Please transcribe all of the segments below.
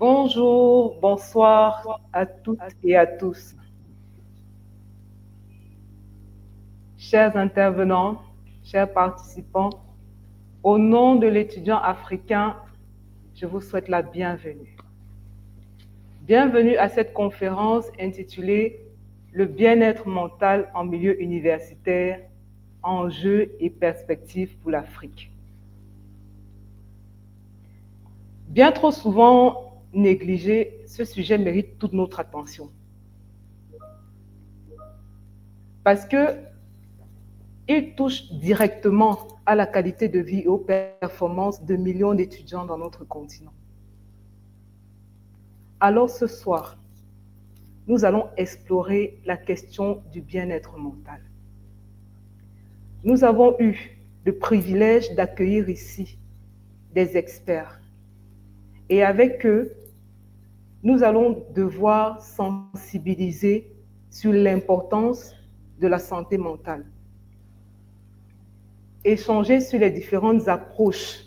Bonjour, bonsoir à toutes et à tous. Chers intervenants, chers participants, au nom de l'étudiant africain, je vous souhaite la bienvenue. Bienvenue à cette conférence intitulée Le bien-être mental en milieu universitaire, enjeux et perspectives pour l'Afrique. Bien trop souvent négligé, ce sujet mérite toute notre attention. Parce que il touche directement à la qualité de vie et aux performances de millions d'étudiants dans notre continent. Alors ce soir, nous allons explorer la question du bien-être mental. Nous avons eu le privilège d'accueillir ici des experts. Et avec eux, nous allons devoir sensibiliser sur l'importance de la santé mentale. Échanger sur les différentes approches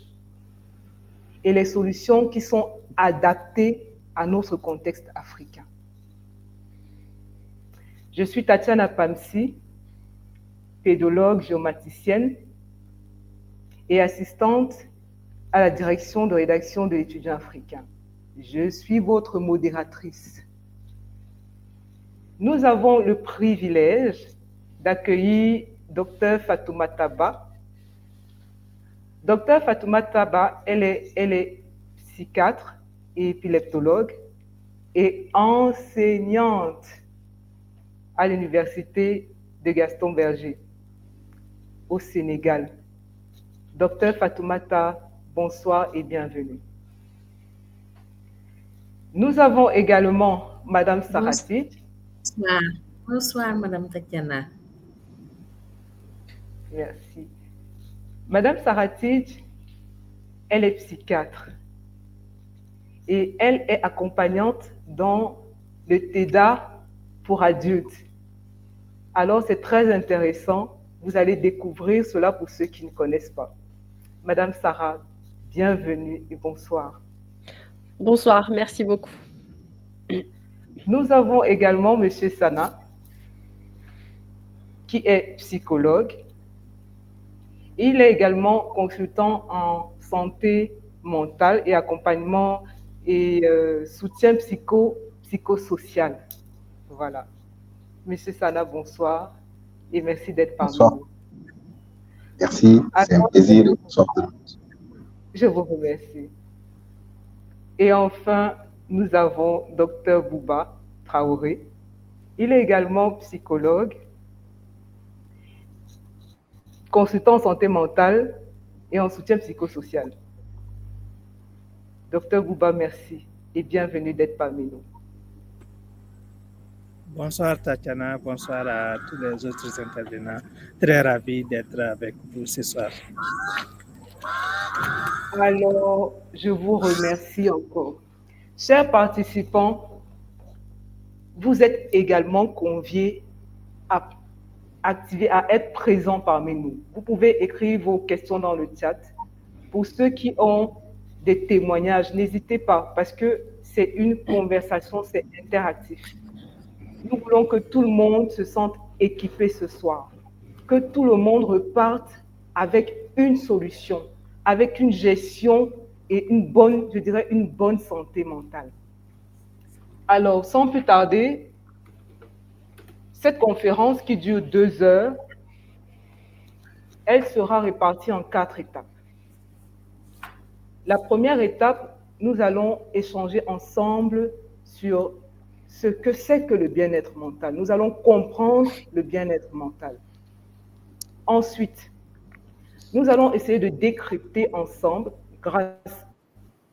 et les solutions qui sont adaptées à notre contexte africain. Je suis Tatiana Pamsi, pédologue géomaticienne et assistante à la direction de rédaction de l'étudiant africain. Je suis votre modératrice. Nous avons le privilège d'accueillir Dr Fatoumata Ba. Dr Fatoumata Ba, elle est psychiatre et épileptologue et enseignante à l'université de Gaston Berger au Sénégal. Dr Fatoumata, bonsoir et bienvenue. Nous avons également Madame Sarati. Bonsoir. Bonsoir, Madame Tatiana. Merci. Madame Sarati, elle est psychiatre et elle est accompagnante dans le TEDA pour adultes. Alors c'est très intéressant, vous allez découvrir cela pour ceux qui ne connaissent pas. Madame Sarah, bienvenue et bonsoir. Bonsoir, merci beaucoup. Nous avons également Monsieur Sana, qui est psychologue. Il est également consultant en santé mentale et accompagnement et soutien psychosocial. Voilà. Monsieur Sana, bonsoir et merci d'être parmi nous. Merci, c'est un plaisir. Bonsoir. Je vous remercie. Et enfin, nous avons Dr Bouba Traoré. Il est également psychologue, consultant en santé mentale et en soutien psychosocial. Dr Bouba, merci et bienvenue d'être parmi nous. Bonsoir Tatiana, bonsoir à tous les autres intervenants. Très ravi d'être avec vous ce soir. Alors, je vous remercie encore. Chers participants, vous êtes également conviés à être présents parmi nous. Vous pouvez écrire vos questions dans le chat. Pour ceux qui ont des témoignages, n'hésitez pas parce que c'est une conversation, c'est interactif. Nous voulons que tout le monde se sente équipé ce soir, que tout le monde reparte avec une solution, avec une gestion et une bonne santé mentale. Alors, sans plus tarder, cette conférence qui dure 2 heures, elle sera répartie en 4 étapes. La première étape, nous allons échanger ensemble sur ce que c'est que le bien-être mental. Nous allons comprendre le bien-être mental. Ensuite, nous allons essayer de décrypter ensemble, grâce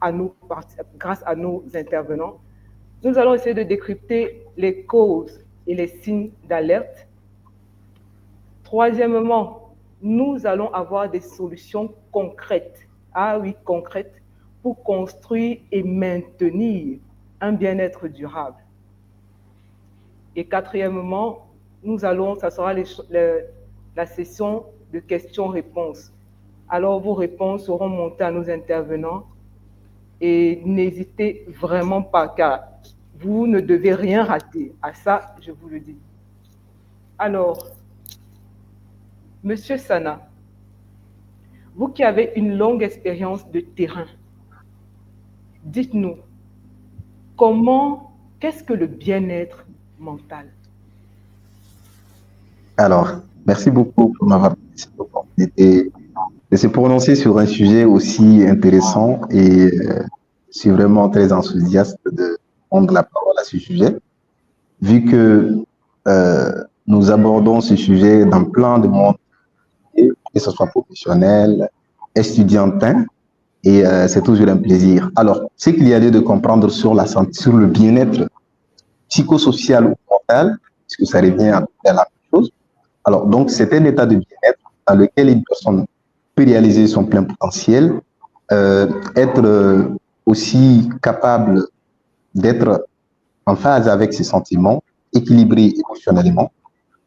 à nos intervenants, nous allons essayer de décrypter les causes et les signes d'alerte. Troisièmement, nous allons avoir des solutions concrètes, concrètes, pour construire et maintenir un bien-être durable. Et quatrièmement, ça sera la session de questions-réponses. Alors, vos réponses seront montées à nos intervenants Et n'hésitez vraiment pas, car vous ne devez rien rater. À ça, je vous le dis. Alors, Monsieur Sana, vous qui avez une longue expérience de terrain, dites-nous, qu'est-ce que le bien-être mental? Alors, merci beaucoup pour m'avoir donné cette opportunité de se prononcer sur un sujet aussi intéressant et je suis vraiment très enthousiaste de prendre la parole à ce sujet, vu que nous abordons ce sujet dans plein de monde, que ce soit professionnel, estudiantin, et c'est toujours un plaisir. Alors, ce qu'il y a lieu de comprendre sur la santé, sur le bien-être psychosocial ou mental, puisque ça revient à la même chose. Alors, donc, c'est un état de bien-être dans lequel une personne peut réaliser son plein potentiel, être aussi capable d'être en phase avec ses sentiments, équilibré émotionnellement,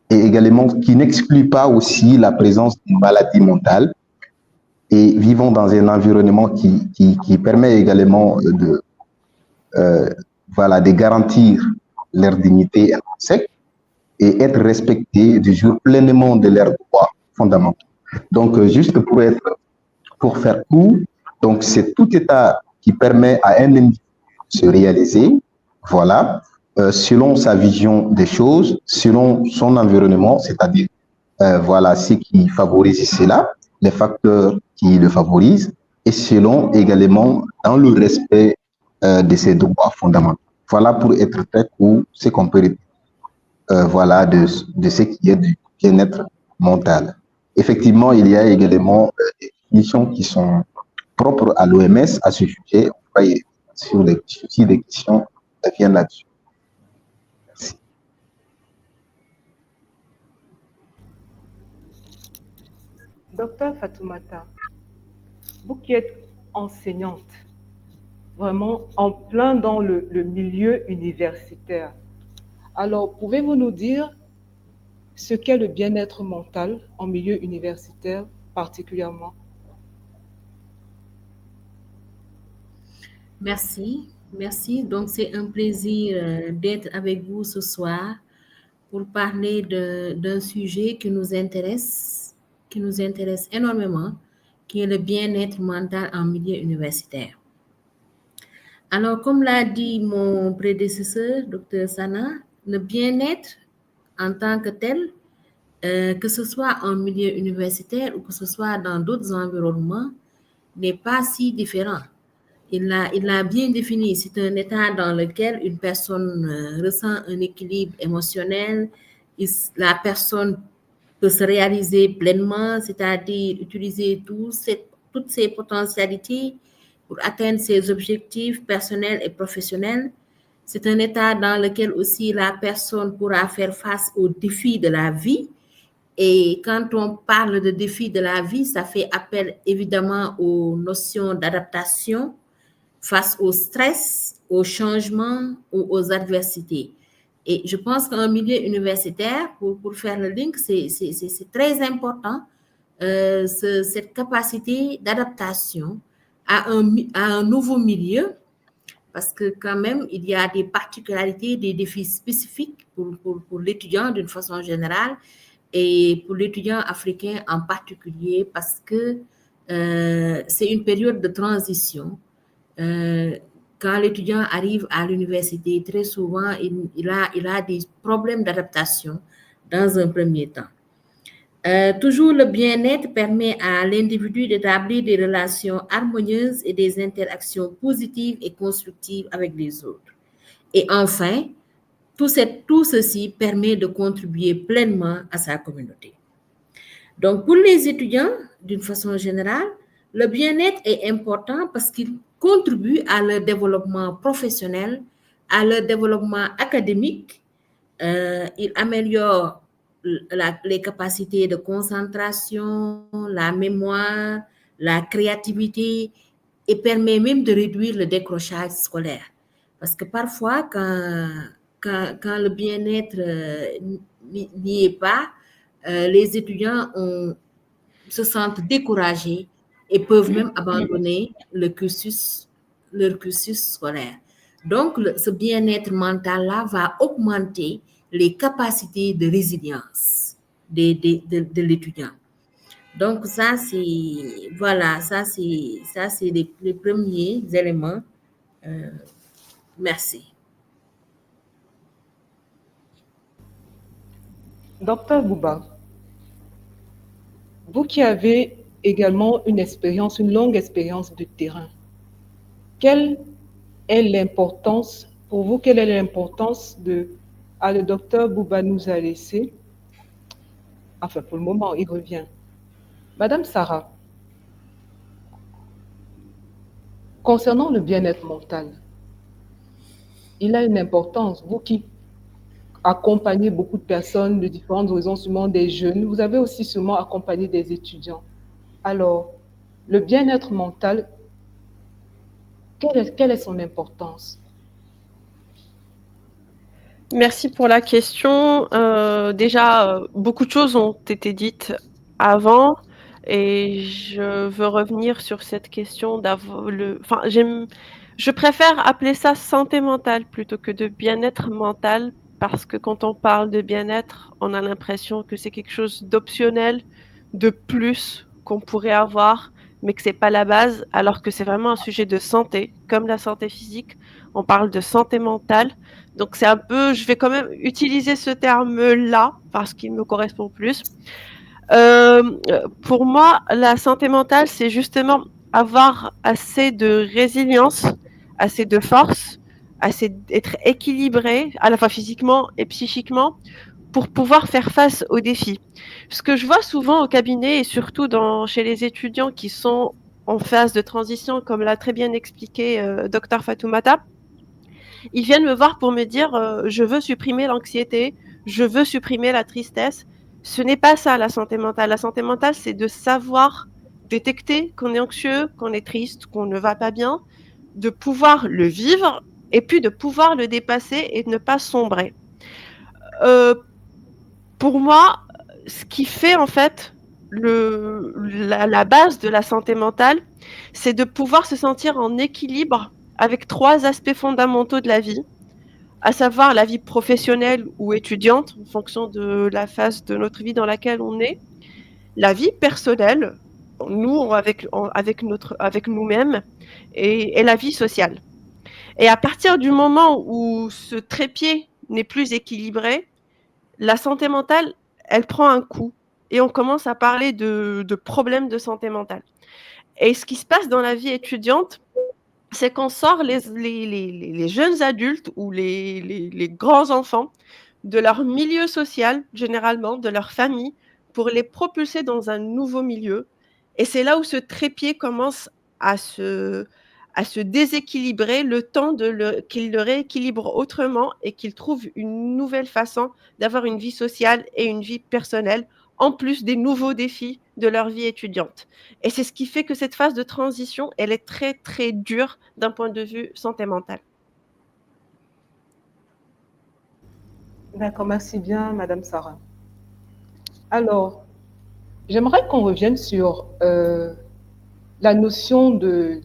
et également qui n'exclut pas aussi la présence d'une maladie mentale, et vivons dans un environnement qui permet également de garantir leur dignité intrinsèque et être respectés, de jouir pleinement de leurs droits fondamentaux. Donc, juste pour faire court, donc c'est tout état qui permet à un individu de se réaliser, voilà, selon sa vision des choses, selon son environnement, c'est-à-dire, voilà, ce qui favorise cela, les facteurs qui le favorisent, et selon également dans le respect de ses droits fondamentaux. Voilà pour être très court, ce qu'on peut voilà, de ce qui est du bien-être mental. Effectivement, il y a également des définitions qui sont propres à l'OMS à ce sujet. On va y sur les soucis des questions viennent là-dessus. Merci. Docteur Fatoumata, vous qui êtes enseignante, vraiment en plein dans le milieu universitaire, alors pouvez-vous nous dire ce qu'est le bien-être mental en milieu universitaire particulièrement? Merci. Donc, c'est un plaisir d'être avec vous ce soir pour parler d'un sujet qui nous intéresse énormément, qui est le bien-être mental en milieu universitaire. Alors, comme l'a dit mon prédécesseur, Dr. Sana, le bien-être en tant que tel, que ce soit en milieu universitaire ou que ce soit dans d'autres environnements, n'est pas si différent. Il l'a bien défini. C'est un état dans lequel une personne ressent un équilibre émotionnel. La personne peut se réaliser pleinement, c'est-à-dire utiliser toutes ses potentialités pour atteindre ses objectifs personnels et professionnels. C'est un état dans lequel aussi la personne pourra faire face aux défis de la vie. Et quand on parle de défis de la vie, ça fait appel évidemment aux notions d'adaptation face au stress, aux changements ou aux adversités. Et je pense qu'en milieu universitaire, pour faire le link, c'est très important, cette capacité d'adaptation à un nouveau milieu, parce que quand même, il y a des particularités, des défis spécifiques pour l'étudiant d'une façon générale et pour l'étudiant africain en particulier, parce que c'est une période de transition. Quand l'étudiant arrive à l'université, très souvent, il a des problèmes d'adaptation dans un premier temps. Toujours le bien-être permet à l'individu d'établir des relations harmonieuses et des interactions positives et constructives avec les autres. Et enfin, tout ceci permet de contribuer pleinement à sa communauté. Donc, pour les étudiants, d'une façon générale, le bien-être est important parce qu'il contribue à leur développement professionnel, à leur développement académique. Il améliore les capacités de concentration, la mémoire, la créativité et permet même de réduire le décrochage scolaire. Parce que parfois, quand le bien-être n'y est pas, les étudiants se sentent découragés et peuvent même abandonner le cursus leur cursus scolaire. Donc, ce bien-être mental-là va augmenter les capacités de résilience de l'étudiant. Donc, ça, c'est, voilà, ça, c'est les premiers éléments. Merci. Docteur Bouba, vous qui avez également une longue expérience de terrain, quelle est l'importance, pour vous, quelle est l'importance le docteur Bouba nous a laissé, enfin pour le moment, il revient. Madame Sarah, concernant le bien-être mental, il a une importance, vous qui accompagnez beaucoup de personnes de différentes raisons, sûrement des jeunes, vous avez aussi sûrement accompagné des étudiants. Alors, le bien-être mental, quelle est son importance? Merci pour la question. Déjà, beaucoup de choses ont été dites avant et je veux revenir sur cette question je préfère appeler ça santé mentale plutôt que de bien-être mental parce que quand on parle de bien-être, on a l'impression que c'est quelque chose d'optionnel, de plus qu'on pourrait avoir, mais que c'est pas la base, alors que c'est vraiment un sujet de santé, comme la santé physique. On parle de santé mentale. Donc c'est un peu, je vais quand même utiliser ce terme-là parce qu'il me correspond plus. Pour moi, la santé mentale, c'est justement avoir assez de résilience, assez de force, assez d'être équilibré, à la fois physiquement et psychiquement, pour pouvoir faire face aux défis. Ce que je vois souvent au cabinet et surtout chez les étudiants qui sont en phase de transition, comme l'a très bien expliqué Dr Fatoumata, ils viennent me voir pour me dire je veux supprimer l'anxiété, je veux supprimer la tristesse. Ce n'est pas ça la santé mentale. La santé mentale, c'est de savoir détecter qu'on est anxieux, qu'on est triste, qu'on ne va pas bien, de pouvoir le vivre et puis de pouvoir le dépasser et de ne pas sombrer. Pour moi, ce qui fait en fait la base de la santé mentale, c'est de pouvoir se sentir en équilibre avec 3 aspects fondamentaux de la vie, à savoir la vie professionnelle ou étudiante, en fonction de la phase de notre vie dans laquelle on est, la vie personnelle, nous avec nous-mêmes, et la vie sociale. Et à partir du moment où ce trépied n'est plus équilibré, la santé mentale, elle prend un coup et on commence à parler de problèmes de santé mentale. Et ce qui se passe dans la vie étudiante, c'est qu'on sort les jeunes adultes ou les grands enfants de leur milieu social, généralement, de leur famille, pour les propulser dans un nouveau milieu. Et c'est là où ce trépied commence à se déséquilibrer, le temps qu'ils le rééquilibrent autrement et qu'ils trouvent une nouvelle façon d'avoir une vie sociale et une vie personnelle, en plus des nouveaux défis de leur vie étudiante. Et c'est ce qui fait que cette phase de transition, elle est très, très dure d'un point de vue santé mentale. D'accord, merci bien, Madame Sarah. Alors, j'aimerais qu'on revienne sur la notion de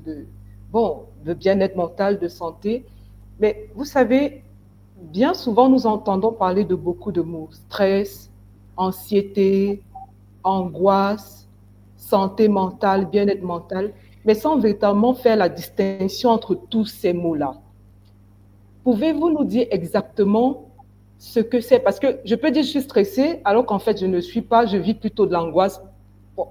bien-être mental, de santé. Mais vous savez, bien souvent, nous entendons parler de beaucoup de mots. Stress, anxiété, angoisse, santé mentale, bien-être mental, mais sans véritablement faire la distinction entre tous ces mots-là. Pouvez-vous nous dire exactement ce que c'est? Parce que je peux dire que je suis stressée, alors qu'en fait, je ne suis pas, je vis plutôt de l'angoisse. Bon.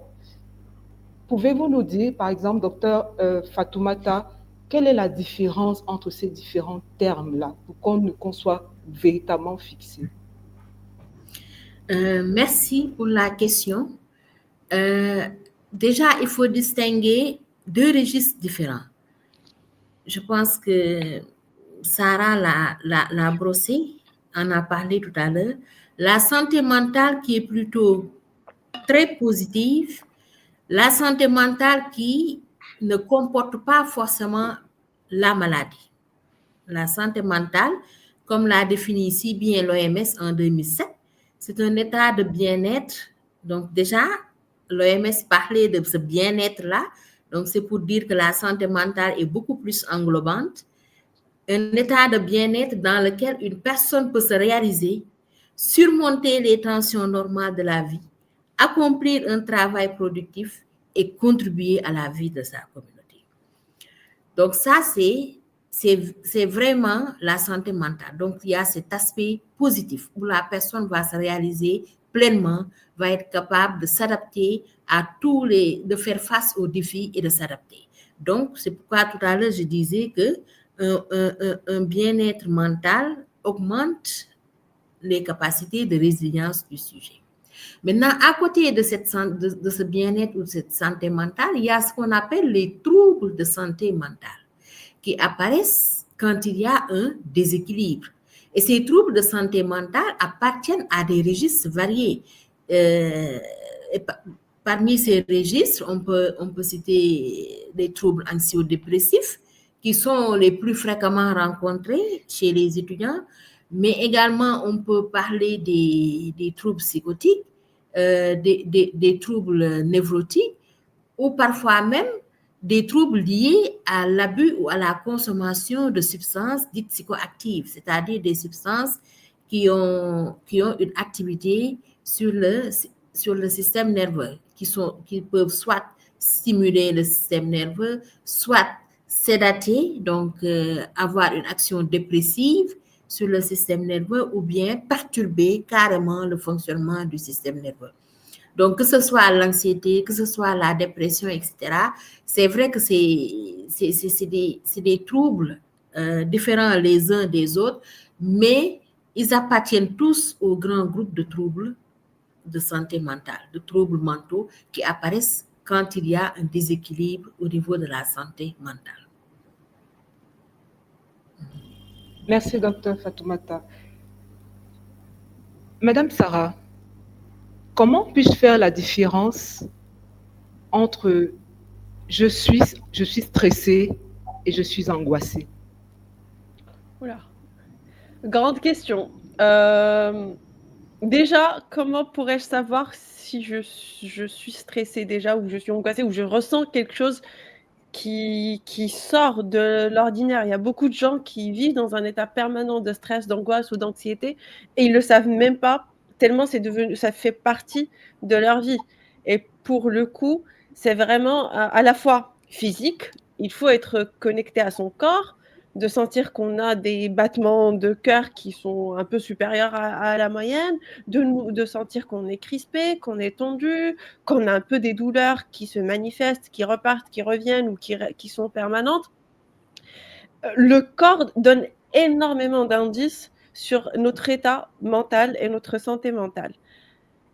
Pouvez-vous nous dire, par exemple, docteur Fatoumata, quelle est la différence entre ces différents termes-là pour qu'on soit véritablement fixé? Merci pour la question. Déjà, il faut distinguer 2 registres différents. Je pense que Sarah l'a brossé, en a parlé tout à l'heure. La santé mentale qui est plutôt très positive, la santé mentale qui ne comporte pas forcément la maladie. La santé mentale, comme l'a défini si bien l'OMS en 2007, c'est un état de bien-être. Donc déjà, l'OMS parlait de ce bien-être-là. Donc, c'est pour dire que la santé mentale est beaucoup plus englobante. Un état de bien-être dans lequel une personne peut se réaliser, surmonter les tensions normales de la vie, accomplir un travail productif et contribuer à la vie de sa communauté. Donc ça, c'est vraiment la santé mentale. Donc il y a cet aspect positif où la personne va se réaliser pleinement, va être capable de s'adapter à de faire face aux défis et de s'adapter. Donc c'est pourquoi tout à l'heure je disais que un bien-être mental augmente les capacités de résilience du sujet. Maintenant, à côté de ce bien-être ou de cette santé mentale, il y a ce qu'on appelle les troubles de santé mentale qui apparaissent quand il y a un déséquilibre. Et ces troubles de santé mentale appartiennent à des registres variés. Parmi ces registres, on peut citer les troubles anxio-dépressifs qui sont les plus fréquemment rencontrés chez les étudiants, mais également on peut parler des troubles psychotiques, des troubles névrotiques ou parfois même des troubles liés à l'abus ou à la consommation de substances dites psychoactives, c'est-à-dire des substances qui ont une activité sur le système nerveux, qui peuvent soit stimuler le système nerveux, soit sédater, donc avoir une action dépressive sur le système nerveux ou bien perturber carrément le fonctionnement du système nerveux. Donc, que ce soit l'anxiété, que ce soit la dépression, etc., c'est vrai que c'est des troubles différents les uns des autres, mais ils appartiennent tous au grand groupe de troubles de santé mentale, de troubles mentaux qui apparaissent quand il y a un déséquilibre au niveau de la santé mentale. Merci, Dr Fatoumata. Madame Sarah, comment puis-je faire la différence entre je suis stressée et je suis angoissée? Oula. Grande question. Déjà, comment pourrais-je savoir si je suis stressée déjà ou je suis angoissée ou je ressens quelque chose qui sort de l'ordinaire? Il y a beaucoup de gens qui vivent dans un état permanent de stress, d'angoisse ou d'anxiété et ils ne le savent même pas, tellement ça fait partie de leur vie. Et pour le coup, c'est vraiment à la fois physique, il faut être connecté à son corps, de sentir qu'on a des battements de cœur qui sont un peu supérieurs à la moyenne, de sentir qu'on est crispé, qu'on est tendu, qu'on a un peu des douleurs qui se manifestent, qui repartent, qui reviennent ou qui sont permanentes. Le corps donne énormément d'indices sur notre état mental et notre santé mentale.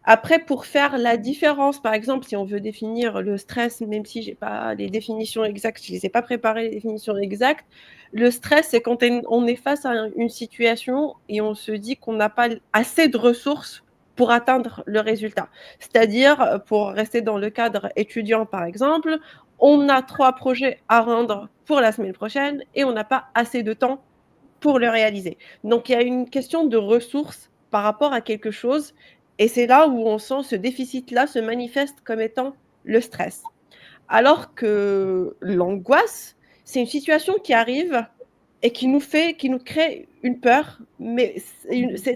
Après, pour faire la différence, par exemple, si on veut définir le stress, même si je n'ai pas les définitions exactes, je ne les ai pas préparées, les définitions exactes, le stress, c'est quand on est face à une situation et on se dit qu'on n'a pas assez de ressources pour atteindre le résultat. C'est-à-dire, pour rester dans le cadre étudiant, par exemple, on a 3 projets à rendre pour la semaine prochaine et on n'a pas assez de temps pour le réaliser. Donc, il y a une question de ressources par rapport à quelque chose. Et c'est là où on sent ce déficit-là se manifeste comme étant le stress. Alors que l'angoisse, c'est une situation qui arrive et qui nous crée une peur, mais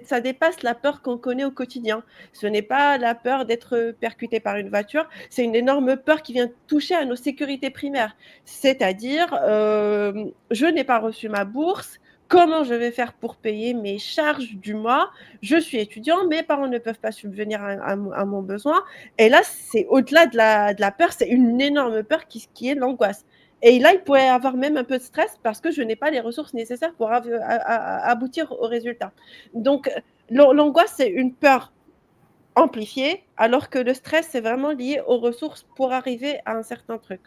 ça dépasse la peur qu'on connaît au quotidien. Ce n'est pas la peur d'être percuté par une voiture, c'est une énorme peur qui vient toucher à nos sécurités primaires. C'est-à-dire, je n'ai pas reçu ma bourse, comment je vais faire pour payer mes charges du mois? Je suis étudiant, mes parents ne peuvent pas subvenir à mon besoin. Et là, c'est au-delà de la peur, c'est une énorme peur qui est l'angoisse. Et là, il pourrait y avoir même un peu de stress parce que je n'ai pas les ressources nécessaires pour aboutir au résultat. Donc, l'angoisse, c'est une peur amplifiée, alors que le stress, c'est vraiment lié aux ressources pour arriver à un certain truc.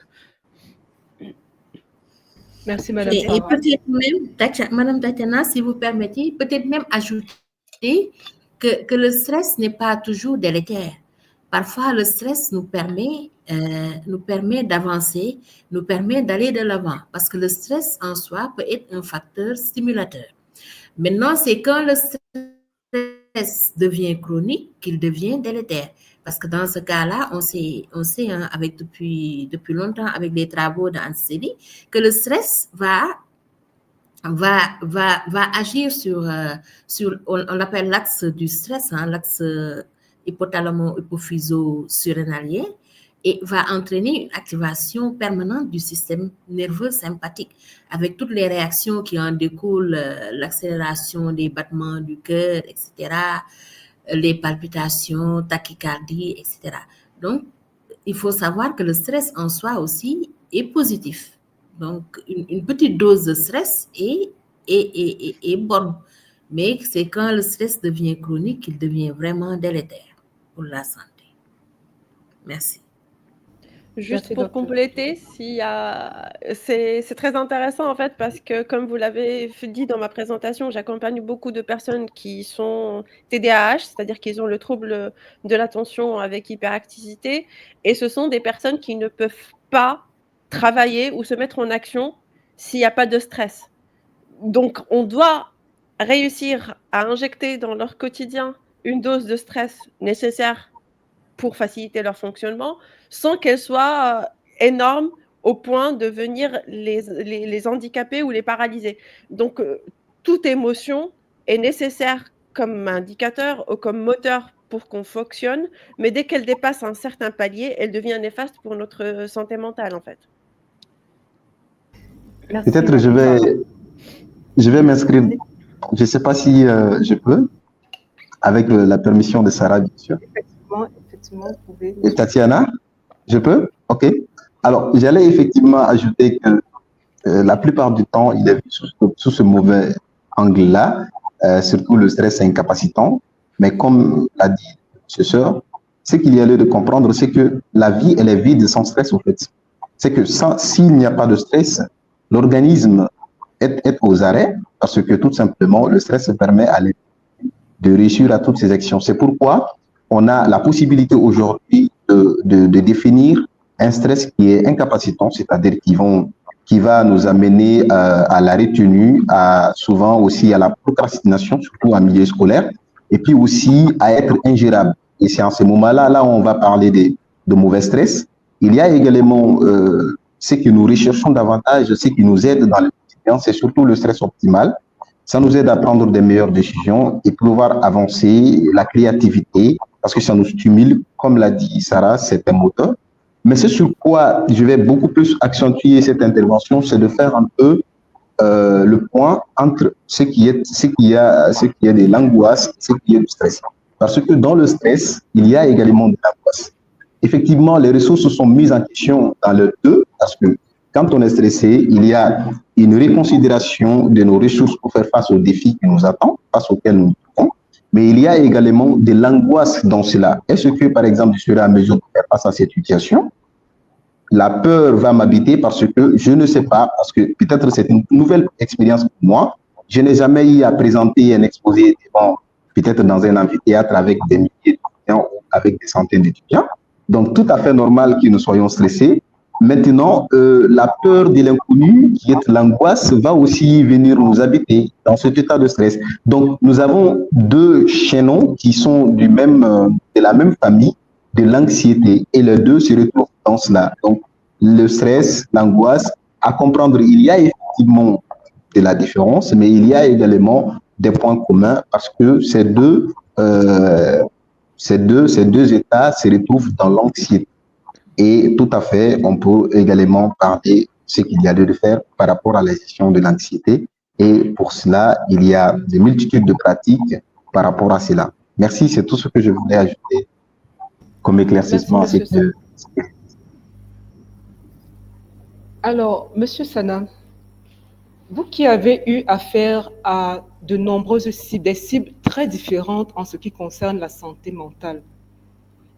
Merci, Madame Et peut-être même, Madame Tatiana, si vous permettez, peut-être même ajouter que le stress n'est pas toujours délétère. Parfois, le stress nous permet d'avancer, nous permet d'aller de l'avant, parce que le stress en soi peut être un facteur stimulateur. Maintenant, c'est quand le stress devient chronique qu'il devient délétère. Parce que dans ce cas-là, on sait hein, depuis longtemps avec les travaux d'Anceli que le stress va agir sur on l'appelle l'axe du stress, hein, l'axe hypothalamo-hypophyso-surrénalien, et va entraîner une activation permanente du système nerveux sympathique avec toutes les réactions qui en découlent, l'accélération des battements du cœur, etc., les palpitations, tachycardie, etc. Donc, il faut savoir que le stress en soi aussi est positif. Donc, une petite dose de stress est bonne. Mais c'est quand le stress devient chronique qu'il devient vraiment délétère pour la santé. Merci. Juste Merci, pour docteur. compléter, c'est très intéressant en fait parce que comme vous l'avez dit dans ma présentation, j'accompagne beaucoup de personnes qui sont TDAH, c'est-à-dire qu'ils ont le trouble de l'attention avec hyperactivité, et ce sont des personnes qui ne peuvent pas travailler ou se mettre en action s'il n'y a pas de stress. Donc on doit réussir à injecter dans leur quotidien une dose de stress nécessaire pour faciliter leur fonctionnement, sans qu'elle soit énorme au point de venir les handicaper ou les paralyser. Donc, toute émotion est nécessaire comme indicateur ou comme moteur pour qu'on fonctionne, mais dès qu'elle dépasse un certain palier, elle devient néfaste pour notre santé mentale, en fait. Merci, Peut-être Nafisa. je vais m'inscrire. Je ne sais pas si je peux, avec la permission de Sarah, bien sûr. Effectivement, vous pouvez. Et Tatiana, je peux? OK. Alors, j'allais effectivement ajouter que la plupart du temps, il est vu sous ce mauvais angle-là, surtout le stress incapacitant. Mais comme l'a dit ce soeur, ce qu'il y a lieu de comprendre, c'est que la vie, elle est vide sans stress, en fait. C'est que s'il n'y a pas de stress, l'organisme est aux arrêts parce que tout simplement, le stress permet à de réussir à toutes ces actions. C'est pourquoi on a la possibilité aujourd'hui de définir un stress qui est incapacitant, c'est-à-dire qui va nous amener à la retenue, souvent aussi à la procrastination, surtout en milieu scolaire, et puis aussi à être ingérable. Et c'est en ce moment-là, là, on va parler de mauvais stress. Il y a également ce que nous recherchons davantage, ce qui nous aide dans le quotidien, c'est surtout le stress optimal. Ça nous aide à prendre des meilleures décisions et pouvoir avancer, la créativité, parce que ça nous stimule, comme l'a dit Sarah, c'est un moteur. Mais ce sur quoi je vais beaucoup plus accentuer cette intervention, c'est de faire un peu le point entre ce qui est de l'angoisse et ce qui est du stress. Parce que dans le stress, il y a également de l'angoisse. Effectivement, les ressources sont mises en question dans le deux, parce que quand on est stressé, il y a une reconsidération de nos ressources pour faire face aux défis qui nous attendent, face auxquels nous nous trouvons. Mais il y a également de l'angoisse dans cela. Est-ce que, par exemple, je serai à mesure de faire face à cette situation? La peur va m'habiter parce que je ne sais pas, parce que peut-être c'est une nouvelle expérience pour moi. Je n'ai jamais eu à présenter un exposé devant, peut-être dans un amphithéâtre avec des milliers d'étudiants ou avec des centaines d'étudiants. Donc, tout à fait normal que nous soyons stressés. Maintenant, la peur de l'inconnu, qui est l'angoisse, va aussi venir nous habiter dans cet état de stress. Donc, nous avons deux chaînons qui sont de la même famille, de l'anxiété, et les deux se retrouvent dans cela. Donc, le stress, l'angoisse, à comprendre, il y a effectivement de la différence, mais il y a également des points communs parce que ces deux états se retrouvent dans l'anxiété. Et tout à fait, on peut également parler de ce qu'il y a lieu de faire par rapport à la gestion de l'anxiété. Et pour cela, il y a des multitudes de pratiques par rapport à cela. Merci, c'est tout ce que je voulais ajouter comme éclaircissement. Alors, Monsieur Sana, vous qui avez eu affaire à de nombreuses cibles, des cibles très différentes en ce qui concerne la santé mentale,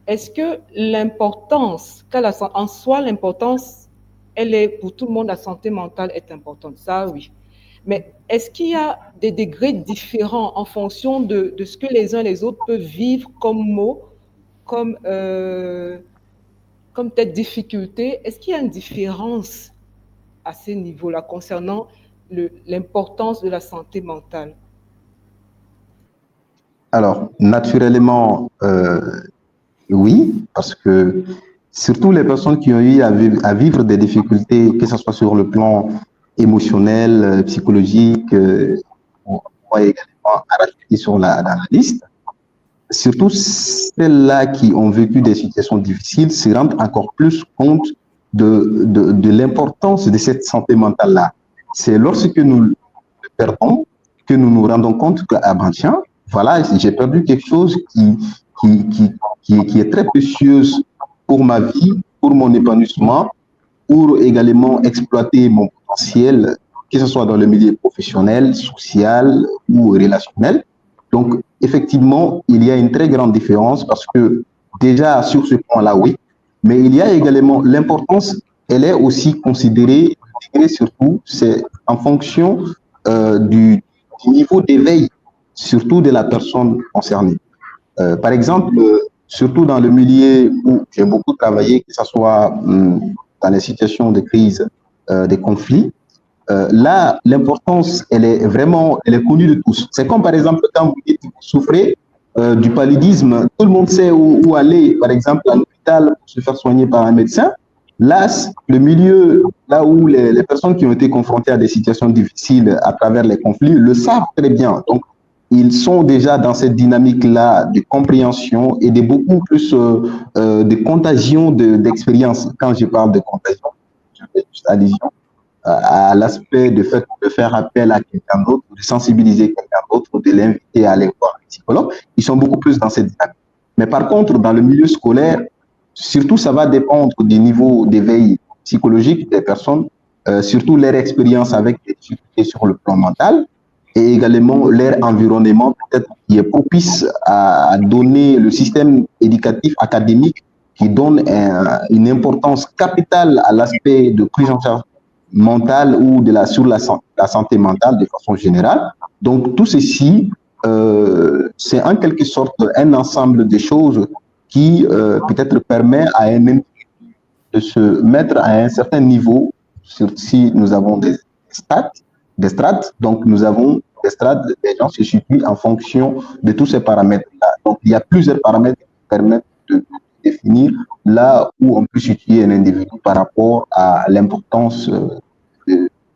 est-ce que l'importance, en soi, l'importance, elle est pour tout le monde, la santé mentale est importante, ça oui. Mais est-ce qu'il y a des degrés différents en fonction de ce que les uns et les autres peuvent vivre comme maux, comme peut-être difficultés? Est-ce qu'il y a une différence à ces niveaux-là concernant l'importance de la santé mentale? Alors, naturellement, Oui, parce que surtout les personnes qui ont eu à vivre des difficultés, que ce soit sur le plan émotionnel, psychologique, on va également à rajouter dans la liste. Surtout celles-là qui ont vécu des situations difficiles se rendent encore plus compte de l'importance de cette santé mentale-là. C'est lorsque nous le perdons que nous nous rendons compte que, ah ben tiens, voilà, j'ai perdu quelque chose qui, qui, qui est très précieuse pour ma vie, pour mon épanouissement, pour également exploiter mon potentiel, que ce soit dans le milieu professionnel, social ou relationnel. Donc, effectivement, il y a une très grande différence parce que déjà sur ce point-là, oui, mais il y a également l'importance, elle est aussi considérée, et surtout, c'est en fonction du niveau d'éveil, surtout de la personne concernée. Par exemple, surtout dans le milieu où j'ai beaucoup travaillé, que ce soit dans les situations de crise, des conflits, là, l'importance, elle est connue de tous. C'est comme par exemple quand vous dites que vous souffrez du paludisme, tout le monde sait où aller, par exemple à l'hôpital pour se faire soigner par un médecin. Là, le milieu, là où les personnes qui ont été confrontées à des situations difficiles à travers les conflits le savent très bien. Donc, ils sont déjà dans cette dynamique-là de compréhension et de beaucoup plus de contagion d'expérience. Quand je parle de contagion, je fais juste allusion à l'aspect de faire appel à quelqu'un d'autre, de sensibiliser quelqu'un d'autre, de l'inviter à aller voir un psychologue. Ils sont beaucoup plus dans cette dynamique. Mais par contre, dans le milieu scolaire, surtout, ça va dépendre du niveau d'éveil psychologique des personnes, surtout leur expérience avec des difficultés sur le plan mental et également leur environnement peut-être qui est propice à donner le système éducatif académique qui donne une importance capitale à l'aspect de prise en charge mentale ou sur la santé mentale de façon générale. Donc tout ceci, c'est en quelque sorte un ensemble de choses qui peut-être permet à un individu de se mettre à un certain niveau, si nous avons des strates, donc nous avons des strates, des gens se situent en fonction de tous ces paramètres-là. Donc il y a plusieurs paramètres qui permettent de définir là où on peut situer un individu par rapport à l'importance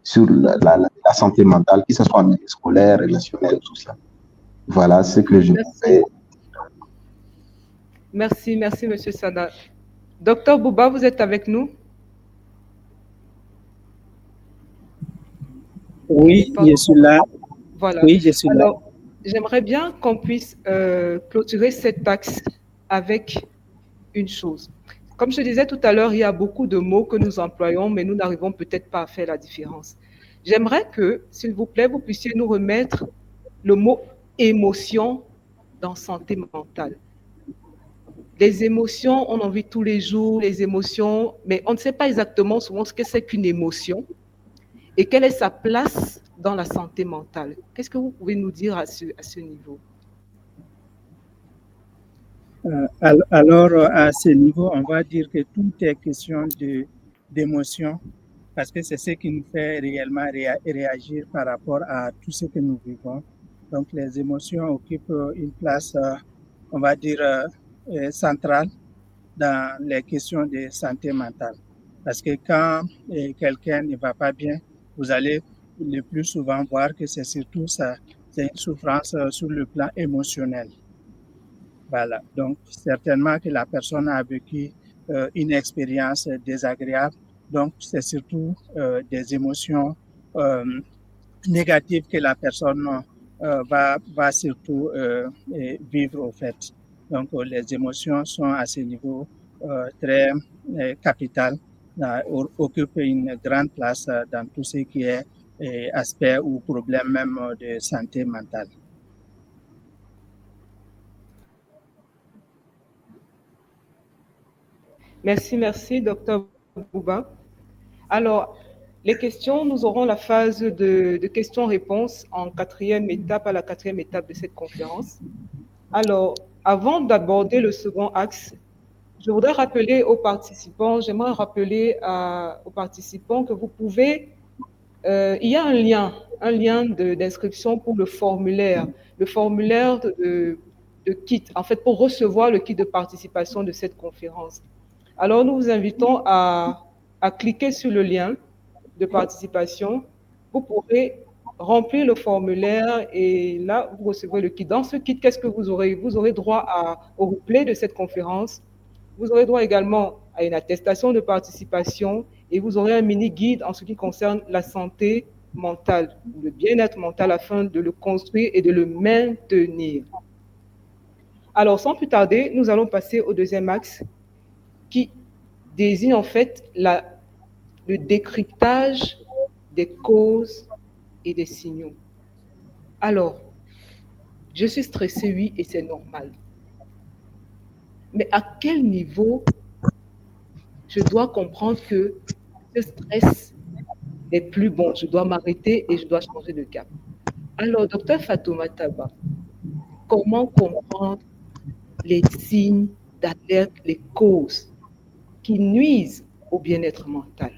sur la santé mentale, que ce soit en milieu scolaire, relationnel ou social. Voilà ce que je fais. Merci, merci, Monsieur Sada. Docteur Bouba, vous êtes avec nous? Oui, je suis là. Voilà. Oui, je suis là. Alors, j'aimerais bien qu'on puisse clôturer cet axe avec une chose. Comme je disais tout à l'heure, il y a beaucoup de mots que nous employons, mais nous n'arrivons peut-être pas à faire la différence. J'aimerais que, s'il vous plaît, vous puissiez nous remettre le mot émotion dans santé mentale. Les émotions, on en vit tous les jours, les émotions, mais on ne sait pas exactement souvent ce que c'est qu'une émotion et quelle est sa place dans la santé mentale. Qu'est-ce que vous pouvez nous dire à ce niveau? Alors, à ce niveau, on va dire que tout est question d'émotion, parce que c'est ce qui nous fait réellement réagir par rapport à tout ce que nous vivons. Donc, les émotions occupent une place, on va dire, centrale dans les questions de santé mentale. Parce que quand quelqu'un ne va pas bien, vous allez le plus souvent voir que c'est surtout ça, c'est une souffrance sur le plan émotionnel. Voilà, donc certainement que la personne a vécu une expérience désagréable, donc c'est surtout des émotions négatives que la personne va surtout vivre au fait. Donc les émotions sont à ce niveau très capital, occupent une grande place dans tout ce qui est aspect ou problème même de santé mentale. Merci, merci, docteur Bouba. Alors, les questions, nous aurons la phase de questions-réponses en à la quatrième étape de cette conférence. Alors, avant d'aborder le second axe, je voudrais rappeler aux participants, j'aimerais rappeler aux participants que vous pouvez, il y a un lien d'inscription pour le formulaire de kit, en fait, pour recevoir le kit de participation de cette conférence. Alors, nous vous invitons à cliquer sur le lien de participation. Vous pourrez remplir le formulaire et là, vous recevrez le kit. Dans ce kit, qu'est-ce que vous aurez? Vous aurez droit au replay de cette conférence. Vous aurez droit également à une attestation de participation et vous aurez un mini-guide en ce qui concerne la santé mentale, le bien-être mental afin de le construire et de le maintenir. Alors, sans plus tarder, nous allons passer au deuxième axe qui désigne en fait le décryptage des causes et des signaux. Alors, je suis stressée, oui, et c'est normal. Mais à quel niveau je dois comprendre que ce stress n'est plus bon? Je dois m'arrêter et je dois changer de cap. Alors, docteur Fatoumata Taba, comment comprendre les signes d'alerte, les causes qui nuisent au bien-être mental?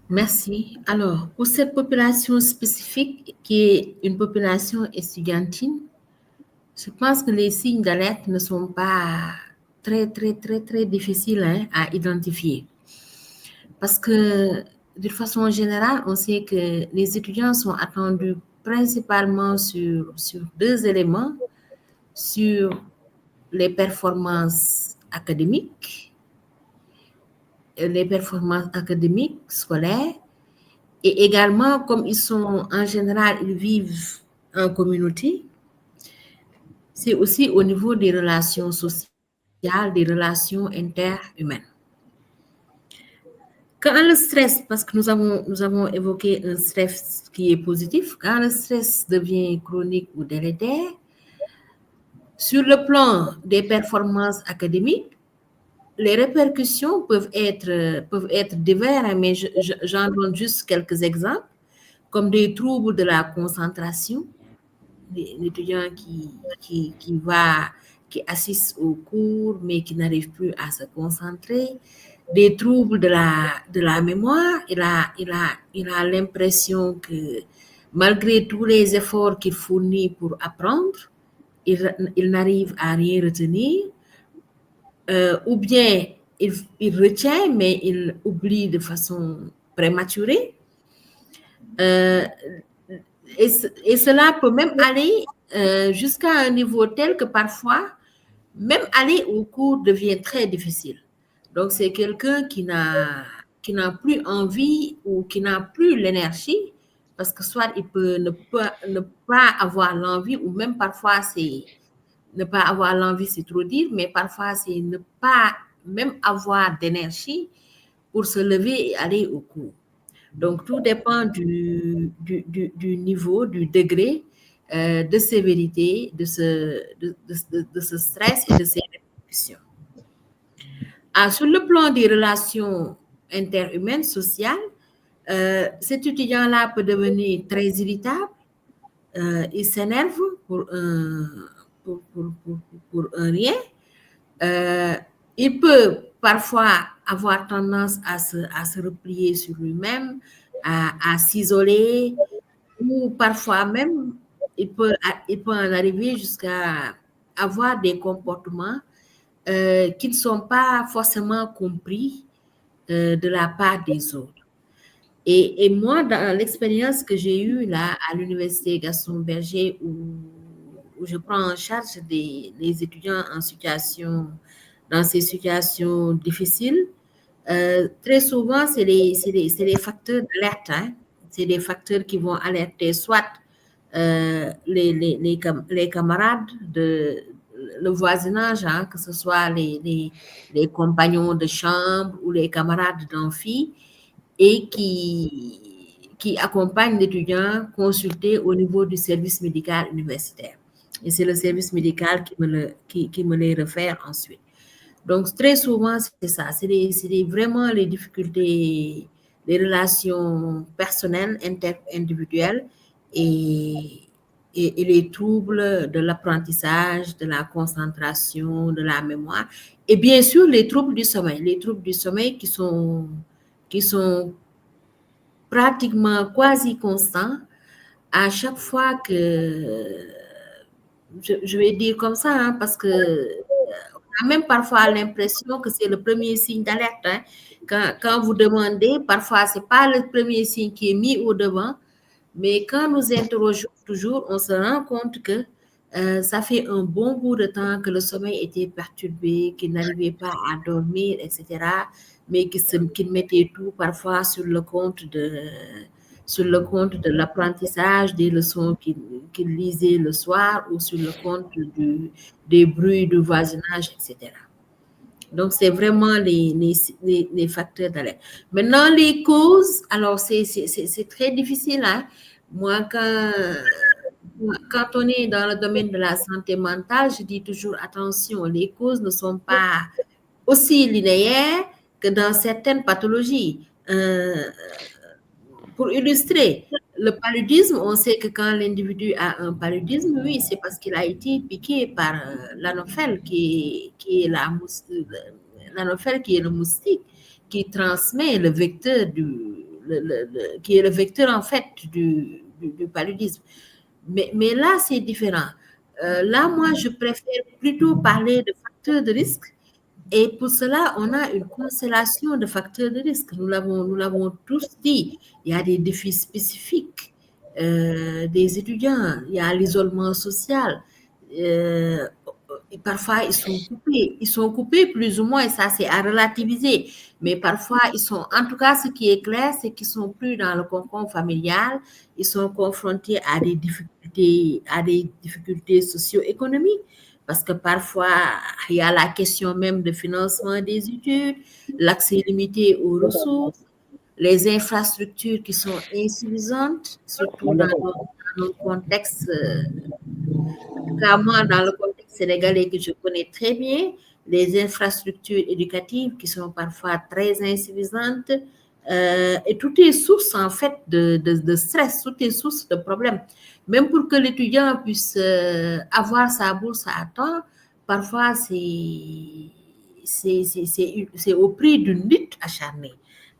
Merci. Alors, pour cette population spécifique qui est une population estudiantine, je pense que les signes d'alerte ne sont pas très difficiles à identifier. Parce que, de façon générale, on sait que les étudiants sont attendus principalement sur deux éléments, sur les performances académiques scolaires, et également, comme ils sont en général, ils vivent en communauté, c'est aussi au niveau des relations sociales, des relations interhumaines. Quand le stress, parce que nous avons évoqué un stress qui est positif, quand le stress devient chronique ou délétère, sur le plan des performances académiques, les répercussions peuvent être diverses, mais j'en donne juste quelques exemples, comme des troubles de la concentration, l'étudiant qui assiste au cours, mais qui n'arrive plus à se concentrer, des troubles de la mémoire. Il a l'impression que malgré tous les efforts qu'il fournit pour apprendre, il n'arrive à rien retenir, ou bien il retient, mais il oublie de façon prématurée. Et cela peut même aller jusqu'à un niveau tel que parfois, même aller au cours devient très difficile. Donc, c'est quelqu'un qui n'a plus envie ou qui n'a plus l'énergie, parce que soit il peut ne pas avoir l'envie, ou même parfois c'est ne pas avoir l'envie, c'est trop dire, mais parfois c'est ne pas même avoir d'énergie pour se lever et aller au cours. Donc, tout dépend du niveau, du degré de sévérité de ce stress et de ses répercussions. Sur le plan des relations interhumaines, sociales, cet étudiant-là peut devenir très irritable, il s'énerve pour un rien. Il peut parfois avoir tendance à se replier sur lui-même, à s'isoler, ou parfois même, il peut en arriver jusqu'à avoir des comportements qui ne sont pas forcément compris de la part des autres. Et moi, dans l'expérience que j'ai eue là à l'université Gaston Berger, où je prends en charge les étudiants dans ces situations difficiles, très souvent, c'est les facteurs d'alerte. C'est des facteurs qui vont alerter soit les camarades, le voisinage, que ce soit les compagnons de chambre ou les camarades d'amphi, et qui accompagnent l'étudiant consulté au niveau du service médical universitaire. Et c'est le service médical qui me les réfère ensuite. Donc, très souvent, c'est ça. C'est vraiment les difficultés, les relations personnelles, individuelles et les troubles de l'apprentissage, de la concentration, de la mémoire. Et bien sûr, les troubles du sommeil. Les troubles du sommeil qui sont pratiquement quasi constants à chaque fois que, je vais dire comme ça, hein, parce que on a même parfois l'impression que c'est le premier signe d'alerte. Hein. Quand vous demandez, parfois, ce n'est pas le premier signe qui est mis au devant, mais quand nous interrogeons toujours, on se rend compte que ça fait un bon bout de temps que le sommeil était perturbé, qu'il n'arrivait pas à dormir, etc., mais qu'il mettait tout parfois sur le compte de l'apprentissage des leçons qu'il lisait le soir ou sur le compte des bruits du voisinage, etc. Donc, c'est vraiment les facteurs d'alerte. Maintenant, les causes, alors c'est très difficile. Hein? Moi, quand on est dans le domaine de la santé mentale, je dis toujours attention, les causes ne sont pas aussi linéaires que dans certaines pathologies. Pour illustrer, le paludisme, on sait que quand l'individu a un paludisme, oui, c'est parce qu'il a été piqué par l'anophèle, qui est l'anophèle qui est le moustique, qui transmet le vecteur qui est le vecteur en fait du paludisme. Mais là, c'est différent. Là, moi, je préfère plutôt parler de facteurs de risque. Et pour cela, on a une constellation de facteurs de risque. Nous l'avons tous dit. Il y a des défis spécifiques des étudiants. Il y a l'isolement social. Et parfois, ils sont coupés plus ou moins, et ça, c'est à relativiser. Mais parfois, en tout cas, ce qui est clair, c'est qu'ils sont plus dans le cocon familial. Ils sont confrontés à des difficultés socio-économiques. Parce que parfois, il y a la question même de financement des études, l'accès limité aux ressources, les infrastructures qui sont insuffisantes, surtout dans le contexte, moi, dans le contexte sénégalais que je connais très bien, les infrastructures éducatives qui sont parfois très insuffisantes, et tout est source en fait de stress, tout est source de problèmes. Même pour que l'étudiant puisse avoir sa bourse à temps, parfois c'est au prix d'une lutte acharnée.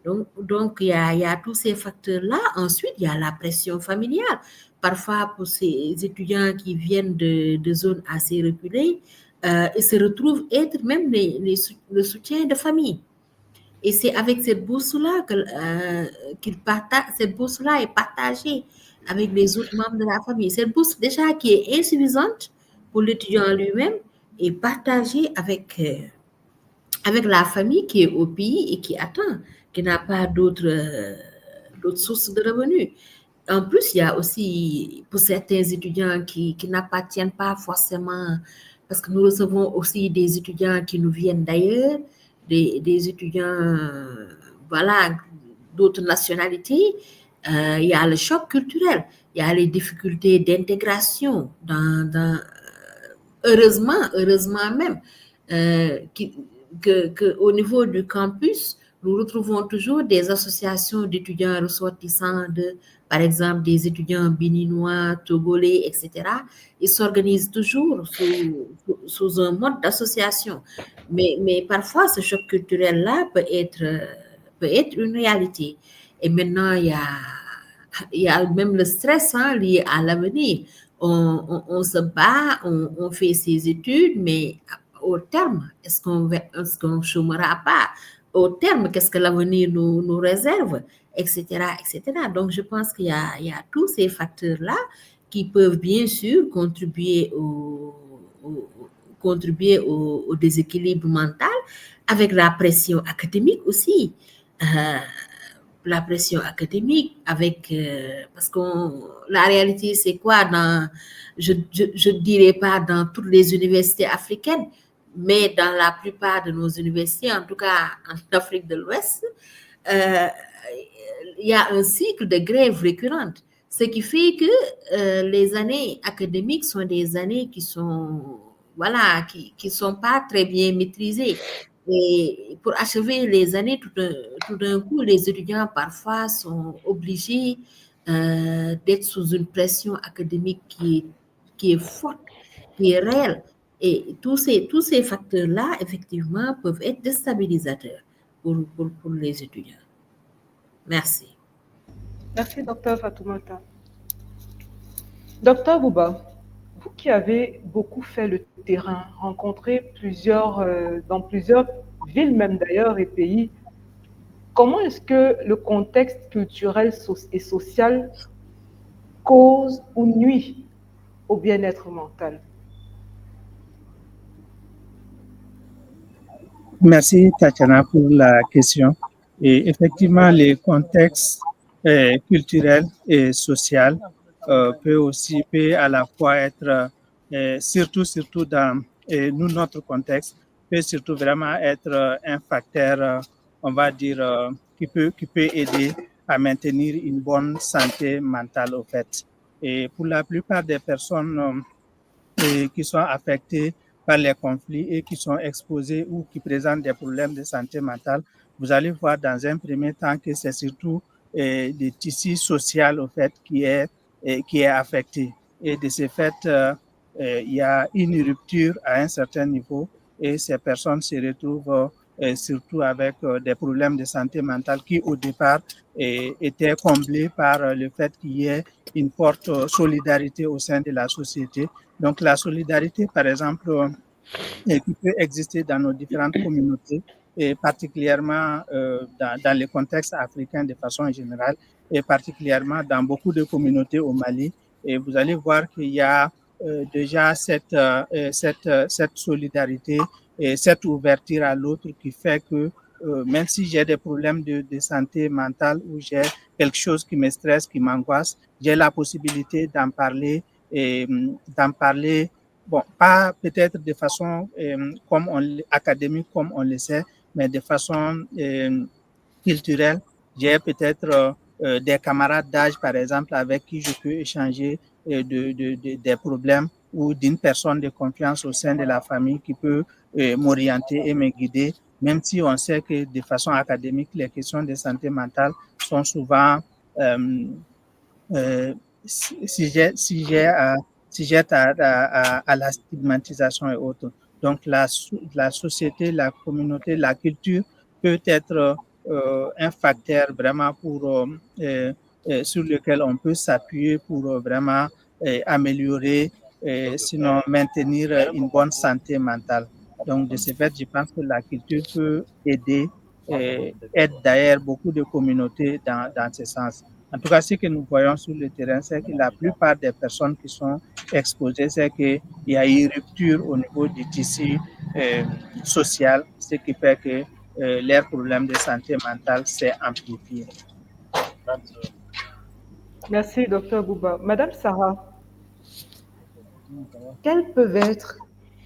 Donc il y a tous ces facteurs-là. Ensuite, il y a la pression familiale. Parfois, pour ces étudiants qui viennent de zones assez reculées, ils se retrouvent être même le soutien de famille. Et c'est avec cette bourse-là cette bourse-là est partagée avec les autres membres de la famille. Cette bourse, déjà, qui est insuffisante pour l'étudiant lui-même, est partagée avec la famille qui est au pays et qui attend, qui n'a pas d'autres sources de revenus. En plus, il y a aussi, pour certains étudiants qui n'appartiennent pas forcément, parce que nous recevons aussi des étudiants qui nous viennent d'ailleurs, des étudiants, voilà, d'autres nationalités, il y a le choc culturel, il y a les difficultés d'intégration heureusement même, qu'au niveau du campus, nous retrouvons toujours des associations d'étudiants ressortissants par exemple, des étudiants béninois, togolais, etc. Ils s'organisent toujours sous un mode d'association. Mais parfois, ce choc culturel-là peut être une réalité. Et maintenant, il y a même le stress lié à l'avenir. On se bat, on fait ses études, mais au terme, est-ce qu'on ne chômera pas? Au terme, qu'est-ce que l'avenir nous réserve, etc., etc. Donc, je pense qu'il y a tous ces facteurs-là qui peuvent bien sûr contribuer au déséquilibre mental, avec la pression académique aussi. La pression académique, parce que la réalité, c'est quoi je ne dirais pas dans toutes les universités africaines, mais dans la plupart de nos universités, en tout cas en Afrique de l'Ouest, il y a un cycle de grève récurrente, ce qui fait que les années académiques sont des années qui sont pas très bien maîtrisées. Et pour achever les années, tout d'un coup, les étudiants parfois sont obligés d'être sous une pression académique qui est forte, qui est réelle. Et tous ces facteurs-là, effectivement, peuvent être déstabilisateurs pour les étudiants. Merci. Merci, docteur Fatoumata. Docteur Bouba, vous qui avez beaucoup fait le terrain, rencontré dans plusieurs villes même d'ailleurs et pays, comment est-ce que le contexte culturel et social cause ou nuit au bien-être mental? Merci Tatiana pour la question. Et effectivement, les contextes culturels et social peut à la fois être, surtout dans notre contexte, peut surtout vraiment être un facteur, on va dire, qui peut aider à maintenir une bonne santé mentale au fait. Et pour la plupart des personnes qui sont affectés par les conflits et qui sont exposés ou qui présentent des problèmes de santé mentale, vous allez voir dans un premier temps que c'est surtout le tissu social au fait qui est affecté. Et de ce fait, il y a une rupture à un certain niveau et ces personnes se retrouvent surtout avec des problèmes de santé mentale qui au départ étaient comblés par le fait qu'il y ait une forte solidarité au sein de la société. Donc la solidarité, par exemple, qui peut exister dans nos différentes communautés, et particulièrement dans les contextes africains de façon générale, et particulièrement dans beaucoup de communautés au Mali. Et vous allez voir qu'il y a déjà cette solidarité et cette ouverture à l'autre qui fait que même si j'ai des problèmes de santé mentale ou j'ai quelque chose qui me stresse, qui m'angoisse, j'ai la possibilité d'en parler et d'en parler. Bon, pas peut-être de façon académique comme on le sait, mais de façon culturelle. J'ai peut-être des camarades d'âge, par exemple, avec qui je peux échanger des problèmes ou d'une personne de confiance au sein de la famille qui peut m'orienter et me guider, même si on sait que de façon académique, les questions de santé mentale sont souvent sujette à la stigmatisation et autres. Donc, la société, la communauté, la culture peut être un facteur vraiment sur lequel on peut s'appuyer pour vraiment améliorer, sinon maintenir une bonne santé mentale. Donc, de ce fait, je pense que la culture peut aider, aide d'ailleurs beaucoup de communautés dans ce sens. En tout cas, ce que nous voyons sur le terrain, c'est que la plupart des personnes qui sont exposées, c'est qu'il y a une rupture au niveau du tissu social, ce qui fait que leur problème de santé mentale s'est amplifié. Merci, docteur Bouba. Madame Sarah, quels peuvent être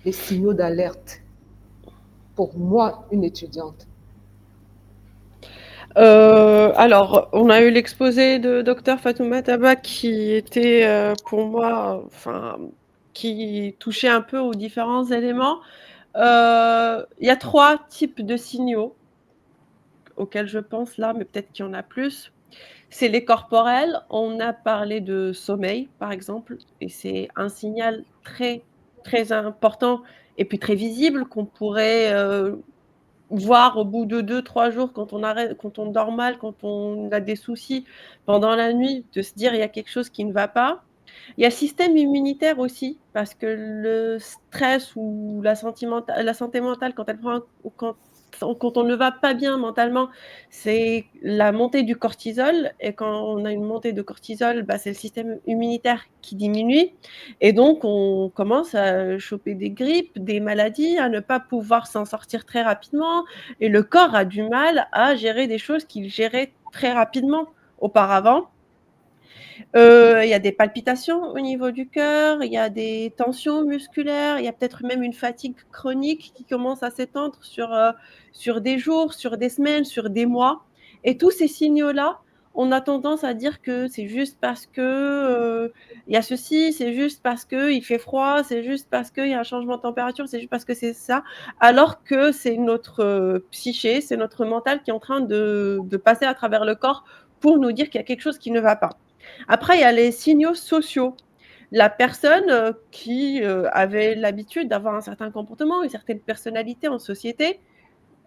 les signaux d'alerte pour moi, une étudiante? Alors, on a eu l'exposé de docteur Fatouma Taba qui était pour moi, qui touchait un peu aux différents éléments. Il y a 3 types de signaux auxquels je pense là, mais peut-être qu'il y en a plus. C'est les corporels. On a parlé de sommeil, par exemple, et c'est un signal très, très important et puis très visible qu'on pourrait voir au bout de 2-3 jours quand on dort mal, quand on a des soucis pendant la nuit, de se dire il y a quelque chose qui ne va pas. Il y a le système immunitaire aussi, parce que le stress ou la santé mentale, quand on ne va pas bien mentalement, c'est la montée du cortisol. Et quand on a une montée de cortisol, c'est le système immunitaire qui diminue. Et donc, on commence à choper des grippes, des maladies, à ne pas pouvoir s'en sortir très rapidement. Et le corps a du mal à gérer des choses qu'il gérait très rapidement auparavant. Il y a des palpitations au niveau du cœur, il y a des tensions musculaires, il y a peut-être même une fatigue chronique qui commence à s'étendre sur des jours, sur des semaines, sur des mois. Et tous ces signaux-là, on a tendance à dire que c'est juste parce que il y a ceci, c'est juste parce qu'il fait froid, c'est juste parce qu'il y a un changement de température, c'est juste parce que c'est ça, alors que c'est notre psyché, c'est notre mental qui est en train de passer à travers le corps pour nous dire qu'il y a quelque chose qui ne va pas. Après, il y a les signaux sociaux. La personne qui avait l'habitude d'avoir un certain comportement, une certaine personnalité en société,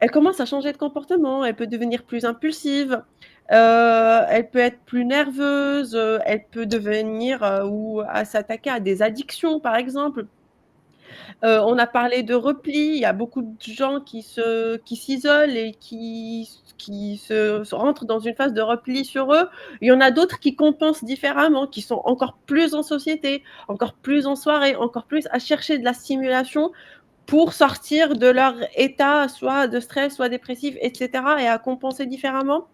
elle commence à changer de comportement, elle peut devenir plus impulsive, elle peut être plus nerveuse, elle peut devenir ou à s'attaquer à des addictions, par exemple. On a parlé de repli, il y a beaucoup de gens qui s'isolent et qui rentrent dans une phase de repli sur eux. Il y en a d'autres qui compensent différemment, qui sont encore plus en société, encore plus en soirée, encore plus à chercher de la stimulation pour sortir de leur état, soit de stress, soit dépressif, etc., et à compenser différemment.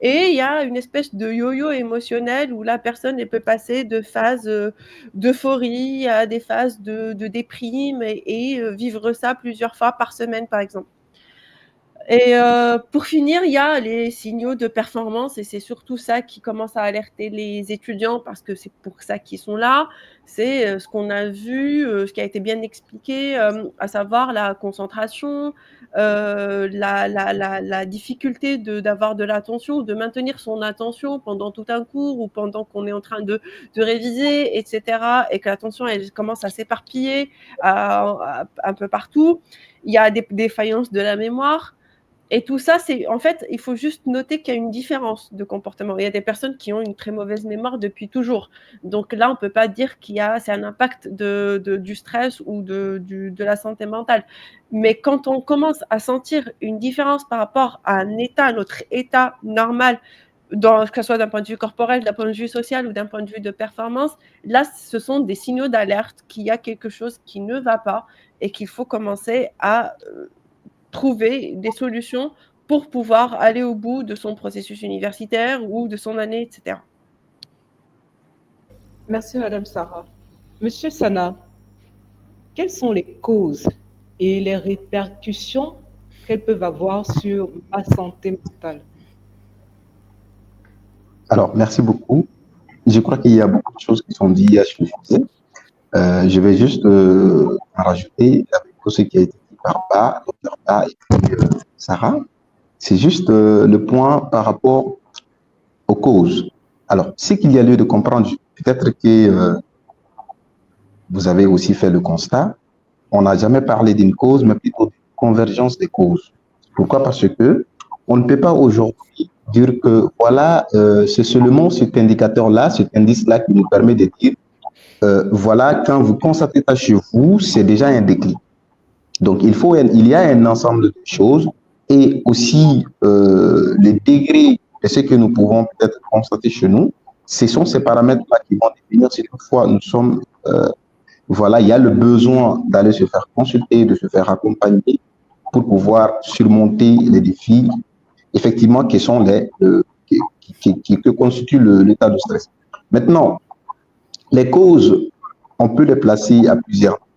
Et il y a une espèce de yo-yo émotionnel où la personne elle peut passer de phases d'euphorie à des phases de déprime et vivre ça plusieurs fois par semaine, par exemple. Et pour finir, il y a les signaux de performance et c'est surtout ça qui commence à alerter les étudiants parce que c'est pour ça qu'ils sont là. C'est ce qu'on a vu, ce qui a été bien expliqué, à savoir la concentration, la difficulté d'avoir de l'attention, de maintenir son attention pendant tout un cours ou pendant qu'on est en train de réviser, etc. Et que l'attention, elle commence à s'éparpiller un peu partout. Il y a des défaillances de la mémoire. Et tout ça, c'est en fait, il faut juste noter qu'il y a une différence de comportement. Il y a des personnes qui ont une très mauvaise mémoire depuis toujours. Donc là, on ne peut pas dire c'est un impact du stress ou de la santé mentale. Mais quand on commence à sentir une différence par rapport à notre état normal, que ce soit d'un point de vue corporel, d'un point de vue social ou d'un point de vue de performance, là, ce sont des signaux d'alerte qu'il y a quelque chose qui ne va pas et qu'il faut commencer à trouver des solutions pour pouvoir aller au bout de son processus universitaire ou de son année, etc. Merci, Madame Sarah. Monsieur Sana, quelles sont les causes et les répercussions qu'elles peuvent avoir sur ma santé mentale? Alors, merci beaucoup. Je crois qu'il y a beaucoup de choses qui sont dites à ce sujet. Je vais juste rajouter avec tout ce qui a été dit par Dr. Ba et puis Sarah. C'est juste le point par rapport aux causes. Alors, ce qu'il y a lieu de comprendre, peut-être que vous avez aussi fait le constat, on n'a jamais parlé d'une cause, mais plutôt d'une convergence des causes. Pourquoi? Parce que on ne peut pas aujourd'hui dire que voilà, c'est seulement cet indicateur-là, cet indice-là qui nous permet de dire voilà, quand vous constatez ça chez vous, c'est déjà un déclic. Donc, il y a un ensemble de choses et aussi les degrés de ce que nous pouvons peut-être constater chez nous. Ce sont ces paramètres-là qui vont définir si toutefois nous sommes, voilà, il y a le besoin d'aller se faire consulter, de se faire accompagner pour pouvoir surmonter les défis, effectivement, qui sont que constitue l'état de stress. Maintenant, les causes, on peut les placer à plusieurs niveaux.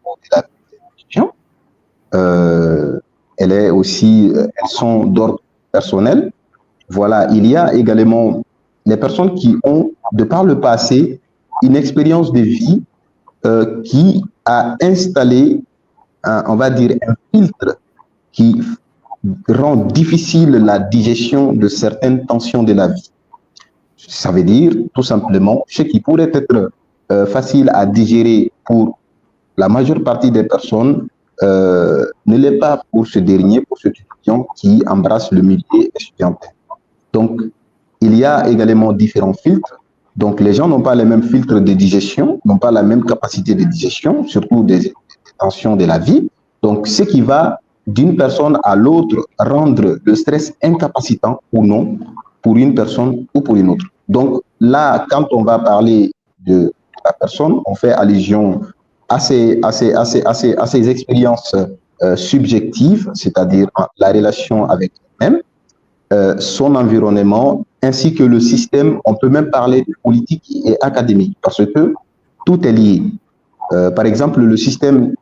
Elles sont d'ordre personnel. Voilà, il y a également les personnes qui ont, de par le passé, une expérience de vie qui a installé, on va dire, un filtre qui rend difficile la digestion de certaines tensions de la vie. Ça veut dire, tout simplement, ce qui pourrait être facile à digérer pour la majeure partie des personnes ne l'est pas pour ce dernier, pour cet étudiant qui embrasse le milieu étudiantin. Donc, il y a également différents filtres. Donc, les gens n'ont pas les mêmes filtres de digestion, n'ont pas la même capacité de digestion, surtout des tensions de la vie. Donc, ce qui va d'une personne à l'autre rendre le stress incapacitant ou non pour une personne ou pour une autre. Donc, là, quand on va parler de la personne, on fait allusion à ces expériences subjectives, c'est-à-dire la relation avec elle-même, son environnement, ainsi que le système. On peut même parler de politique et académique, parce que tout est lié. Par exemple, le système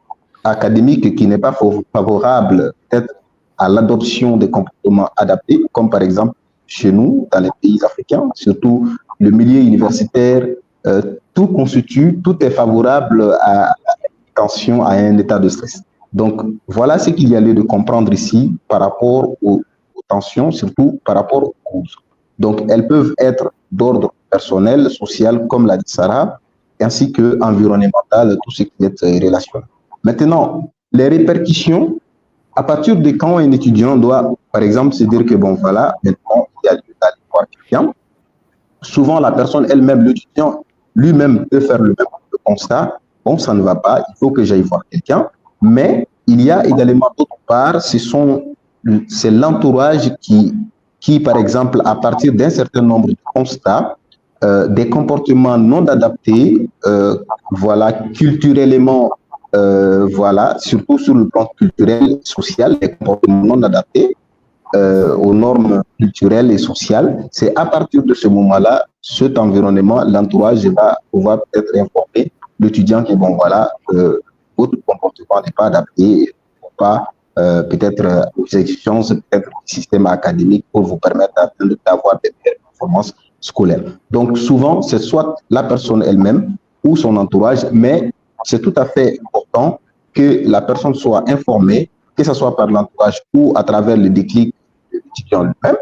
académique qui n'est pas favorable peut-être à l'adoption des comportements adaptés, comme par exemple chez nous, dans les pays africains, surtout le milieu universitaire, tout est favorable à tension, à un état de stress. Donc, voilà ce qu'il y a lieu de comprendre ici par rapport aux tensions, surtout par rapport aux causes. Donc, elles peuvent être d'ordre personnel, social, comme l'a dit Sarah, ainsi qu'environnemental, tout ce qui est relationnel. Maintenant, les répercussions À partir de quand un étudiant doit, par exemple, se dire que bon, voilà, maintenant, il y a lieu d'aller voir quelqu'un. Souvent, la personne elle-même, l'étudiant lui-même peut faire le même constat. Bon, ça ne va pas, il faut que j'aille voir quelqu'un. Mais il y a également d'autre part, c'est l'entourage qui, par exemple, à partir d'un certain nombre de constats, des comportements non adaptés, voilà, culturellement, voilà, surtout sur le plan culturel, social, des comportements non adaptés aux normes culturelles et sociales. C'est à partir de ce moment-là, cet environnement, l'entourage va pouvoir peut-être informer l'étudiant que, bon, voilà, votre comportement n'est pas adapté, pas peut-être aux exigences peut-être du système académique pour vous permettre d'avoir des meilleures performances scolaires. Donc, souvent, c'est soit la personne elle-même ou son entourage, mais c'est tout à fait important que la personne soit informée, que ce soit par l'entourage ou à travers le déclic de l'étudiant lui-même,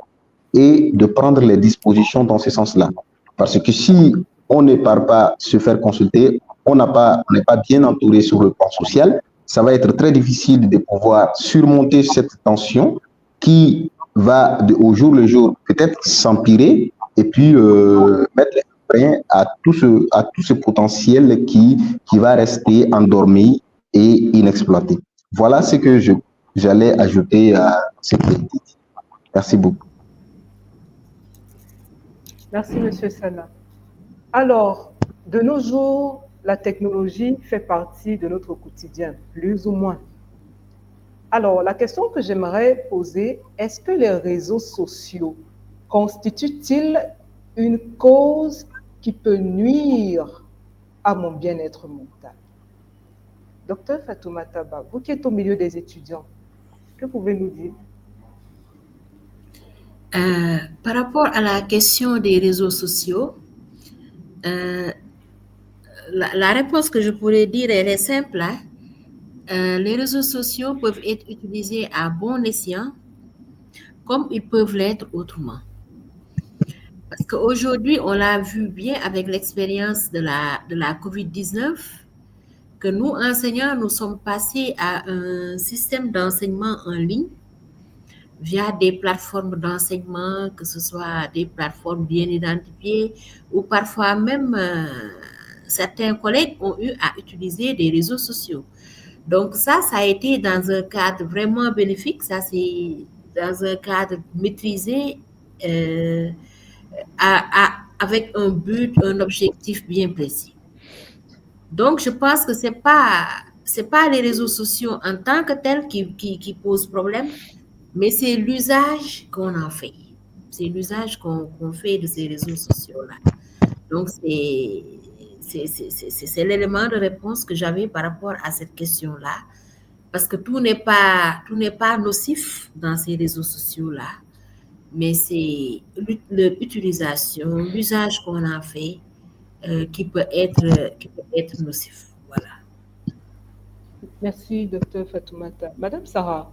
et de prendre les dispositions dans ce sens-là. Parce que si on ne part pas se faire consulter, on n'est pas bien entouré sur le plan social, ça va être très difficile de pouvoir surmonter cette tension qui va au jour le jour peut-être s'empirer et puis mettre frein à tout ce potentiel qui va rester endormi et inexploité. Voilà ce que j'allais ajouter à ce qui est dit. Merci beaucoup. Merci, M. Sana. Alors, de nos jours, la technologie fait partie de notre quotidien, plus ou moins. Alors, la question que j'aimerais poser, est-ce que les réseaux sociaux constituent-ils une cause qui peut nuire à mon bien-être mental? Docteur Fatoumata Ba, vous qui êtes au milieu des étudiants, que pouvez-vous nous dire? Par rapport à la question des réseaux sociaux, la réponse que je pourrais dire, elle est simple. Hein? Les réseaux sociaux peuvent être utilisés à bon escient, comme ils peuvent l'être autrement. Parce qu'aujourd'hui, on l'a vu bien avec l'expérience de la COVID-19, que nous, enseignants, nous sommes passés à un système d'enseignement en ligne via des plateformes d'enseignement, que ce soit des plateformes bien identifiées ou parfois même certains collègues ont eu à utiliser des réseaux sociaux. Donc ça a été dans un cadre vraiment bénéfique, ça c'est dans un cadre maîtrisé avec un but, un objectif bien précis. Donc je pense que c'est pas les réseaux sociaux en tant que tels qui posent problème, mais c'est l'usage qu'on en fait. C'est l'usage qu'on fait de ces réseaux sociaux-là. Donc, c'est l'élément de réponse que j'avais par rapport à cette question-là. Parce que tout n'est pas nocif dans ces réseaux sociaux-là, mais c'est l'utilisation, l'usage qu'on en fait qui peut être nocif. Voilà. Merci, docteur Fatoumata. Madame Sarah,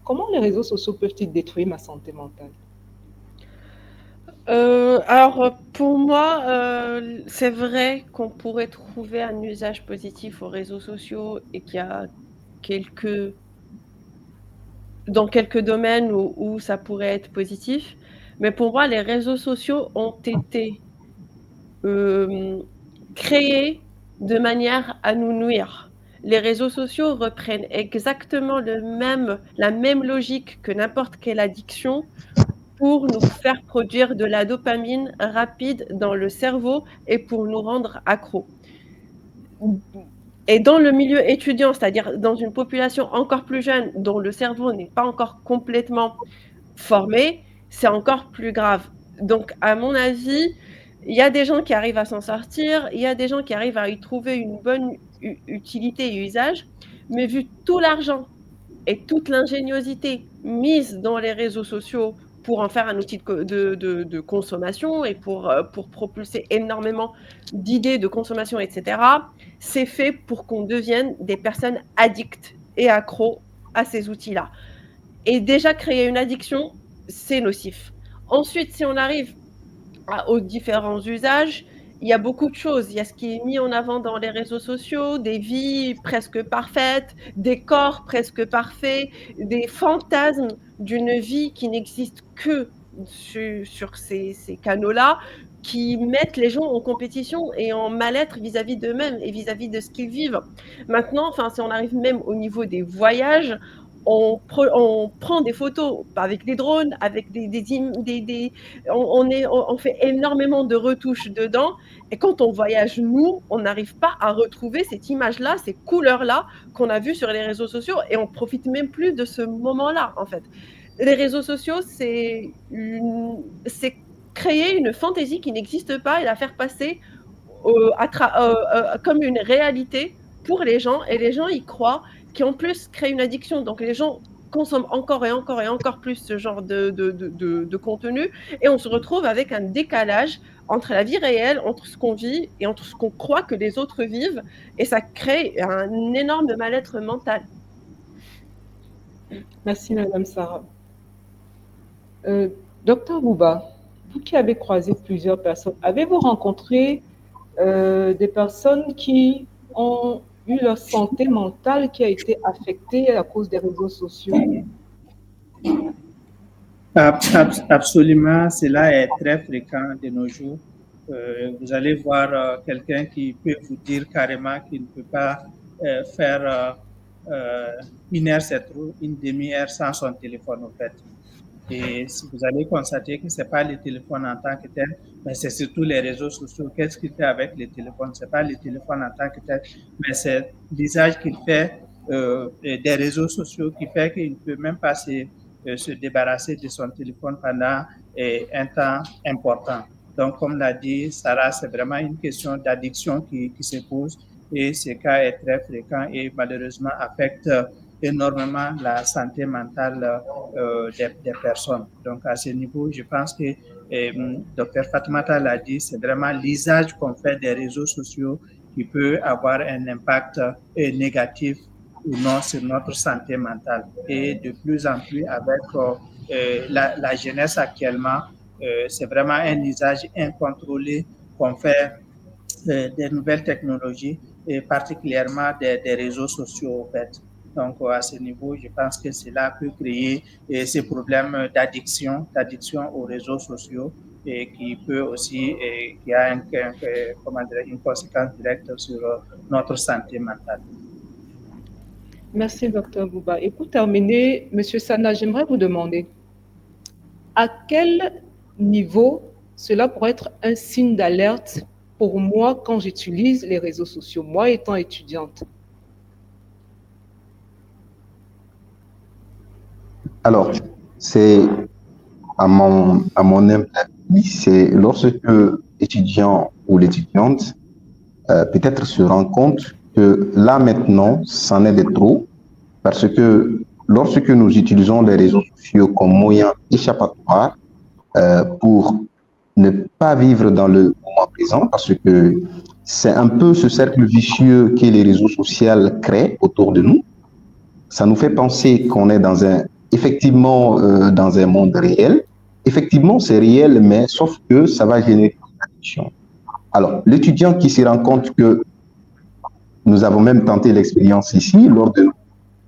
comment les réseaux sociaux peuvent-ils détruire ma santé mentale? Alors, pour moi, c'est vrai qu'on pourrait trouver un usage positif aux réseaux sociaux et qu'il y a dans quelques domaines où ça pourrait être positif. Mais pour moi, les réseaux sociaux ont été créés de manière à nous nuire. Les réseaux sociaux reprennent exactement la même logique que n'importe quelle addiction pour nous faire produire de la dopamine rapide dans le cerveau et pour nous rendre accros. Et dans le milieu étudiant, c'est-à-dire dans une population encore plus jeune dont le cerveau n'est pas encore complètement formé, c'est encore plus grave. Donc, à mon avis, il y a des gens qui arrivent à s'en sortir, il y a des gens qui arrivent à y trouver une bonne utilité et usage, mais vu tout l'argent et toute l'ingéniosité mise dans les réseaux sociaux pour en faire un outil de consommation et pour propulser énormément d'idées de consommation, etc., c'est fait pour qu'on devienne des personnes addictes et accros à ces outils-là. Et déjà, créer une addiction, c'est nocif. Ensuite, si on arrive aux différents usages, il y a beaucoup de choses. Il y a ce qui est mis en avant dans les réseaux sociaux, des vies presque parfaites, des corps presque parfaits, des fantasmes d'une vie qui n'existe que sur ces canaux-là, qui mettent les gens en compétition et en mal-être vis-à-vis d'eux-mêmes et vis-à-vis de ce qu'ils vivent. Maintenant, si on arrive même au niveau des voyages, on prend des photos avec des drones, avec on fait énormément de retouches dedans. Et quand on voyage, nous, on n'arrive pas à retrouver cette image-là, ces couleurs-là qu'on a vues sur les réseaux sociaux, et on profite même plus de ce moment-là, en fait. Les réseaux sociaux, c'est créer une fantaisie qui n'existe pas et la faire passer comme une réalité pour les gens, et les gens y croient, qui en plus crée une addiction. Donc les gens consomment encore et encore et encore plus ce genre de contenu, et on se retrouve avec un décalage entre la vie réelle, entre ce qu'on vit et entre ce qu'on croit que les autres vivent, et ça crée un énorme mal-être mental. Merci, Madame Sarah. Docteur Bouba, vous qui avez croisé plusieurs personnes, avez-vous rencontré des personnes qui ont eu leur santé mentale qui a été affectée à cause des réseaux sociaux? Absolument, cela est très fréquent de nos jours. Vous allez voir quelqu'un qui peut vous dire carrément qu'il ne peut pas faire une heure, c'est trop, une demi-heure sans son téléphone, en fait. Et vous allez constater que ce n'est pas le téléphone en tant que tel, mais c'est surtout les réseaux sociaux. Qu'est-ce qu'il fait avec les téléphones? Ce n'est pas le téléphone en tant que tel, mais c'est l'usage qu'il fait des réseaux sociaux qui fait qu'il ne peut même pas se débarrasser de son téléphone pendant un temps important. Donc, comme l'a dit Sarah, c'est vraiment une question d'addiction qui se pose, et ce cas est très fréquent et malheureusement affecte énormément la santé mentale des personnes. Donc, à ce niveau, je pense que Dr Fatoumata l'a dit, c'est vraiment l'usage qu'on fait des réseaux sociaux qui peut avoir un impact négatif ou non sur notre santé mentale. Et de plus en plus, avec la jeunesse actuellement, c'est vraiment un usage incontrôlé qu'on fait des nouvelles technologies et particulièrement des réseaux sociaux, en fait. Donc, à ce niveau, je pense que cela peut créer ces problèmes d'addiction aux réseaux sociaux, et qui peut aussi, qui a une conséquence directe sur notre santé mentale. Merci, Dr Bouba. Et pour terminer, M. Sana, j'aimerais vous demander, à quel niveau cela pourrait être un signe d'alerte pour moi quand j'utilise les réseaux sociaux, moi étant étudiante? Alors, c'est à mon avis, c'est lorsque l'étudiant ou l'étudiante peut-être se rend compte que là maintenant, c'en est de trop, parce que lorsque nous utilisons les réseaux sociaux comme moyen échappatoire pour ne pas vivre dans le moment présent, parce que c'est un peu ce cercle vicieux que les réseaux sociaux créent autour de nous. Ça nous fait penser qu'on est effectivement dans un monde réel. Effectivement, c'est réel, mais sauf que ça va générer une addiction. Alors, l'étudiant qui se rend compte que nous avons même tenté l'expérience ici lors de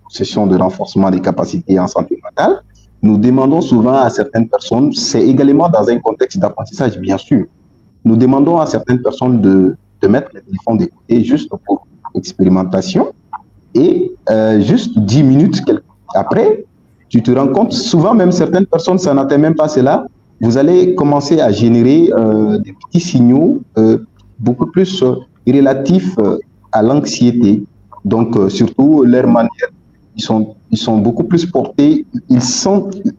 sessions de renforcement des capacités en santé mentale, nous demandons souvent à certaines personnes, c'est également dans un contexte d'apprentissage, bien sûr, nous demandons à certaines personnes de mettre le téléphone de côté juste pour expérimentation, et juste 10 minutes après, tu te rends compte, souvent même certaines personnes, ça n'atteint même pas cela, vous allez commencer à générer des petits signaux beaucoup plus relatifs à l'anxiété. Donc, surtout, leur manière, ils sont beaucoup plus portés,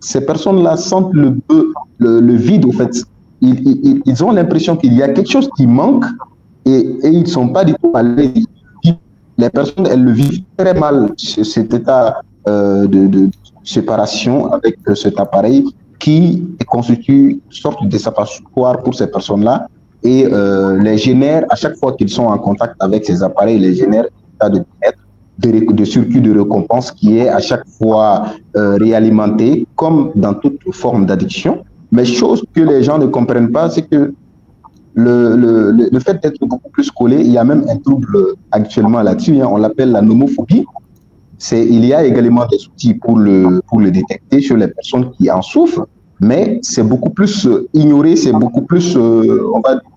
ces personnes-là sentent le vide, en fait. Ils ont l'impression qu'il y a quelque chose qui manque, et ils ne sont pas du tout à l'aise. Les personnes, elles le vivent très mal, cet état de séparation avec cet appareil qui constitue une sorte d'échappatoire pour ces personnes-là, et les génère, à chaque fois qu'ils sont en contact avec ces appareils, les génère un état de bien-être, de circuit de récompense qui est à chaque fois réalimenté, comme dans toute forme d'addiction. Mais chose que les gens ne comprennent pas, c'est que le fait d'être beaucoup plus collé, il y a même un trouble actuellement là-dessus, hein, on l'appelle la nomophobie. Il y a également des outils pour le détecter chez les personnes qui en souffrent, mais c'est beaucoup plus ignoré, c'est beaucoup plus, on va dire,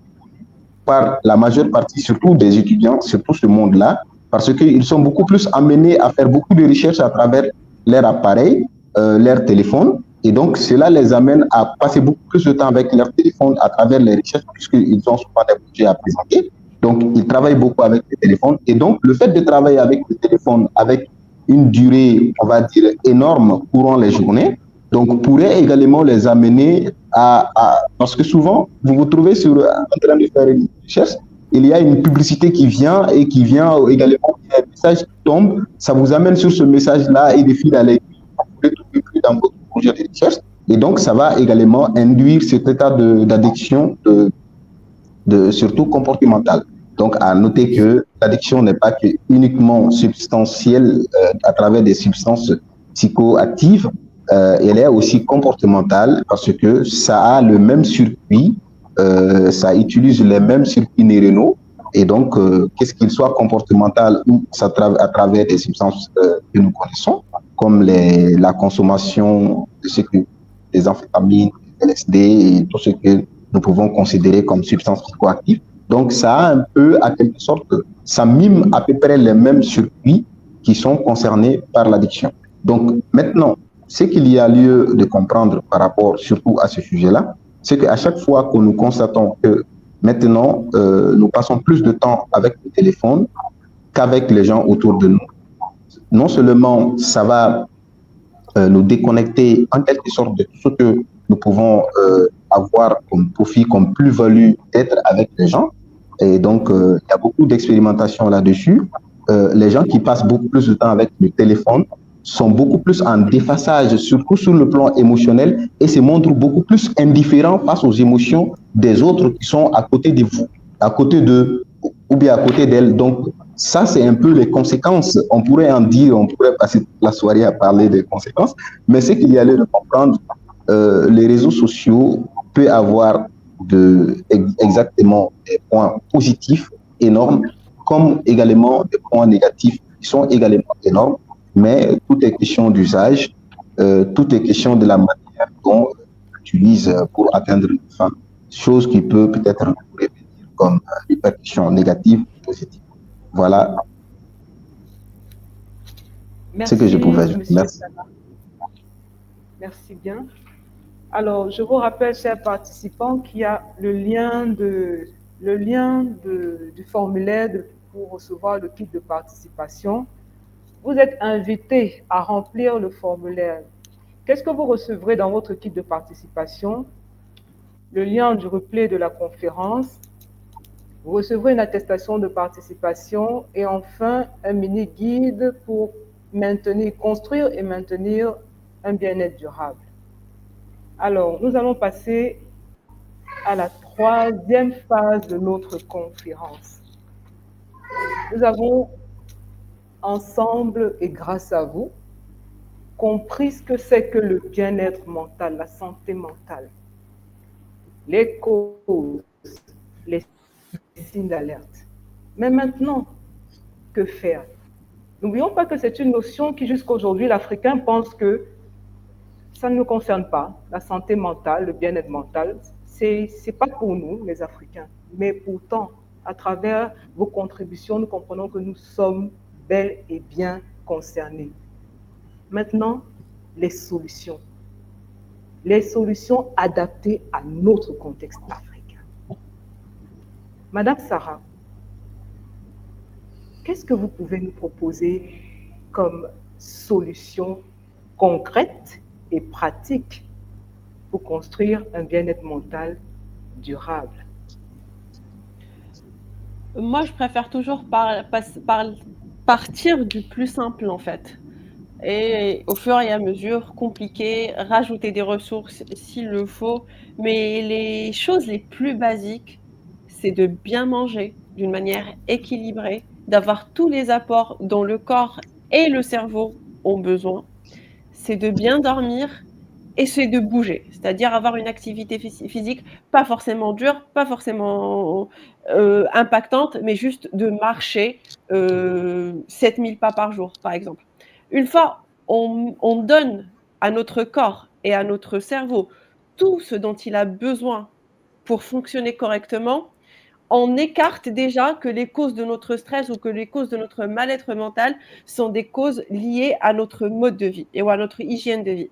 par la majeure partie, surtout des étudiants, surtout ce monde-là, parce qu'ils sont beaucoup plus amenés à faire beaucoup de recherches à travers leur appareil, leur téléphone, et donc cela les amène à passer beaucoup plus de temps avec leur téléphone à travers les recherches, puisqu'ils ont souvent des projets à présenter. Donc, ils travaillent beaucoup avec le téléphone, et donc le fait de travailler avec le téléphone, avec une durée, on va dire, énorme courant les journées, donc pourrait également les amener parce que souvent, vous vous trouvez en train de faire une recherche, il y a une publicité qui vient et qui vient également, il y a un message qui tombe, ça vous amène sur ce message-là et de fil à l'aiguille, vous pouvez trouver plus dans votre projet de recherche. Et donc, ça va également induire cet état d'addiction, surtout comportementale. Donc, à noter que l'addiction n'est pas uniquement substantielle à travers des substances psychoactives, elle est aussi comportementale parce que ça a le même circuit, ça utilise les mêmes circuits neuronaux. Et donc, qu'est-ce qu'il soit comportemental ou à travers des substances que nous connaissons, comme la consommation des amphétamines, des LSD et tout ce que nous pouvons considérer comme substances psychoactives. Donc, ça a un peu, à quelque sorte, ça mime à peu près les mêmes circuits qui sont concernés par l'addiction. Donc, maintenant, ce qu'il y a lieu de comprendre par rapport surtout à ce sujet-là, c'est qu'à chaque fois que nous constatons que maintenant, nous passons plus de temps avec le téléphone qu'avec les gens autour de nous, non seulement ça va nous déconnecter en quelque sorte de tout ce que nous pouvons avoir comme profit, comme plus-value d'être avec les gens. Et donc, il y a beaucoup d'expérimentation là-dessus. Les gens qui passent beaucoup plus de temps avec le téléphone sont beaucoup plus en déphasage, surtout sur le plan émotionnel, et se montrent beaucoup plus indifférents face aux émotions des autres qui sont à côté de vous, à côté d'eux, ou bien à côté d'elles. Donc, ça, c'est un peu les conséquences. On pourrait en dire, on pourrait passer toute la soirée à parler des conséquences, mais ce qu'il y a lieu de comprendre, les réseaux sociaux peuvent avoir exactement des points positifs énormes, comme également des points négatifs qui sont également énormes, mais tout est question d'usage, tout est question de la manière dont on utilise pour atteindre une fin, chose qui peut peut-être revenir comme répercussion négative ou positive. Voilà ce que je pouvais ajouter. Merci. Merci bien. Alors, je vous rappelle, chers participants, qu'il y a le lien du formulaire pour recevoir le kit de participation. Vous êtes invités à remplir le formulaire. Qu'est-ce que vous recevrez dans votre kit de participation? Le lien du replay de la conférence. Vous recevrez une attestation de participation et enfin un mini-guide pour construire et maintenir un bien-être durable. Alors, nous allons passer à la troisième phase de notre conférence. Nous avons ensemble et grâce à vous compris ce que c'est que le bien-être mental, la santé mentale, les causes, les signes d'alerte. Mais maintenant, que faire? N'oublions pas que c'est une notion qui, jusqu'à aujourd'hui, l'Africain pense que ça ne nous concerne pas. La santé mentale, le bien-être mental, c'est pas pour nous, les Africains. Mais pourtant, à travers vos contributions, nous comprenons que nous sommes bel et bien concernés. Maintenant, les solutions. Les solutions adaptées à notre contexte africain. Madame Sarah, qu'est-ce que vous pouvez nous proposer comme solution concrète et pratique pour construire un bien-être mental durable? Moi, je préfère toujours partir du plus simple, en fait. Et au fur et à mesure, compliquer, rajouter des ressources s'il le faut. Mais les choses les plus basiques, c'est de bien manger d'une manière équilibrée, d'avoir tous les apports dont le corps et le cerveau ont besoin. C'est de bien dormir et c'est de bouger, c'est-à-dire avoir une activité physique pas forcément dure, pas forcément impactante, mais juste de marcher 7000 pas par jour, par exemple. Une fois on donne à notre corps et à notre cerveau tout ce dont il a besoin pour fonctionner correctement, on écarte déjà que les causes de notre stress ou que les causes de notre mal-être mental sont des causes liées à notre mode de vie et ou à notre hygiène de vie.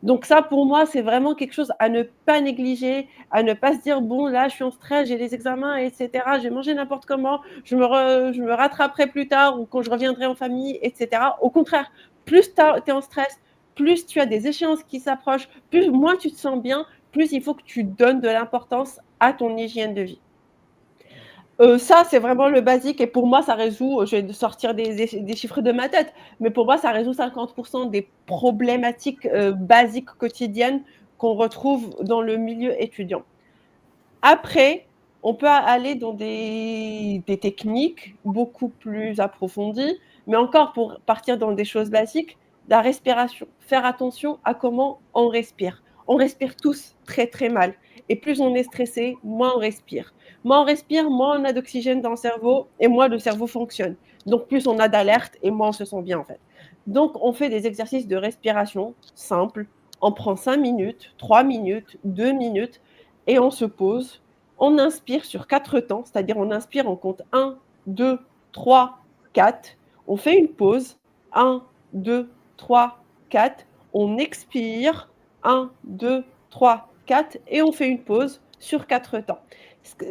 Donc ça, pour moi, c'est vraiment quelque chose à ne pas négliger, à ne pas se dire: «Bon, là, je suis en stress, j'ai les examens et cetera, j'ai mangé n'importe comment, je me rattraperai plus tard ou quand je reviendrai en famille et cetera». Au contraire, plus tu es en stress, plus tu as des échéances qui s'approchent, plus moins tu te sens bien, plus il faut que tu donnes de l'importance à ton hygiène de vie. Ça, c'est vraiment le basique et pour moi, ça résout, je vais sortir des chiffres de ma tête, mais pour moi, ça résout 50 des problématiques, basiques quotidiennes qu'on retrouve dans le milieu étudiant. Après, on peut aller dans des techniques beaucoup plus approfondies, mais encore pour partir dans des choses basiques, la respiration. Faire attention à comment on respire. On respire tous très, très mal et plus on est stressé, moins on respire. Moins on respire, moins on a d'oxygène dans le cerveau et moins le cerveau fonctionne. Donc plus on a d'alerte et moins on se sent bien en fait. Donc on fait des exercices de respiration simples. On prend 5 minutes, 3 minutes, 2 minutes et on se pose. On inspire sur 4 temps, c'est-à-dire on inspire, on compte 1, 2, 3, 4. On fait une pause. 1, 2, 3, 4. On expire. 1, 2, 3, 4. Et on fait une pause sur 4 temps.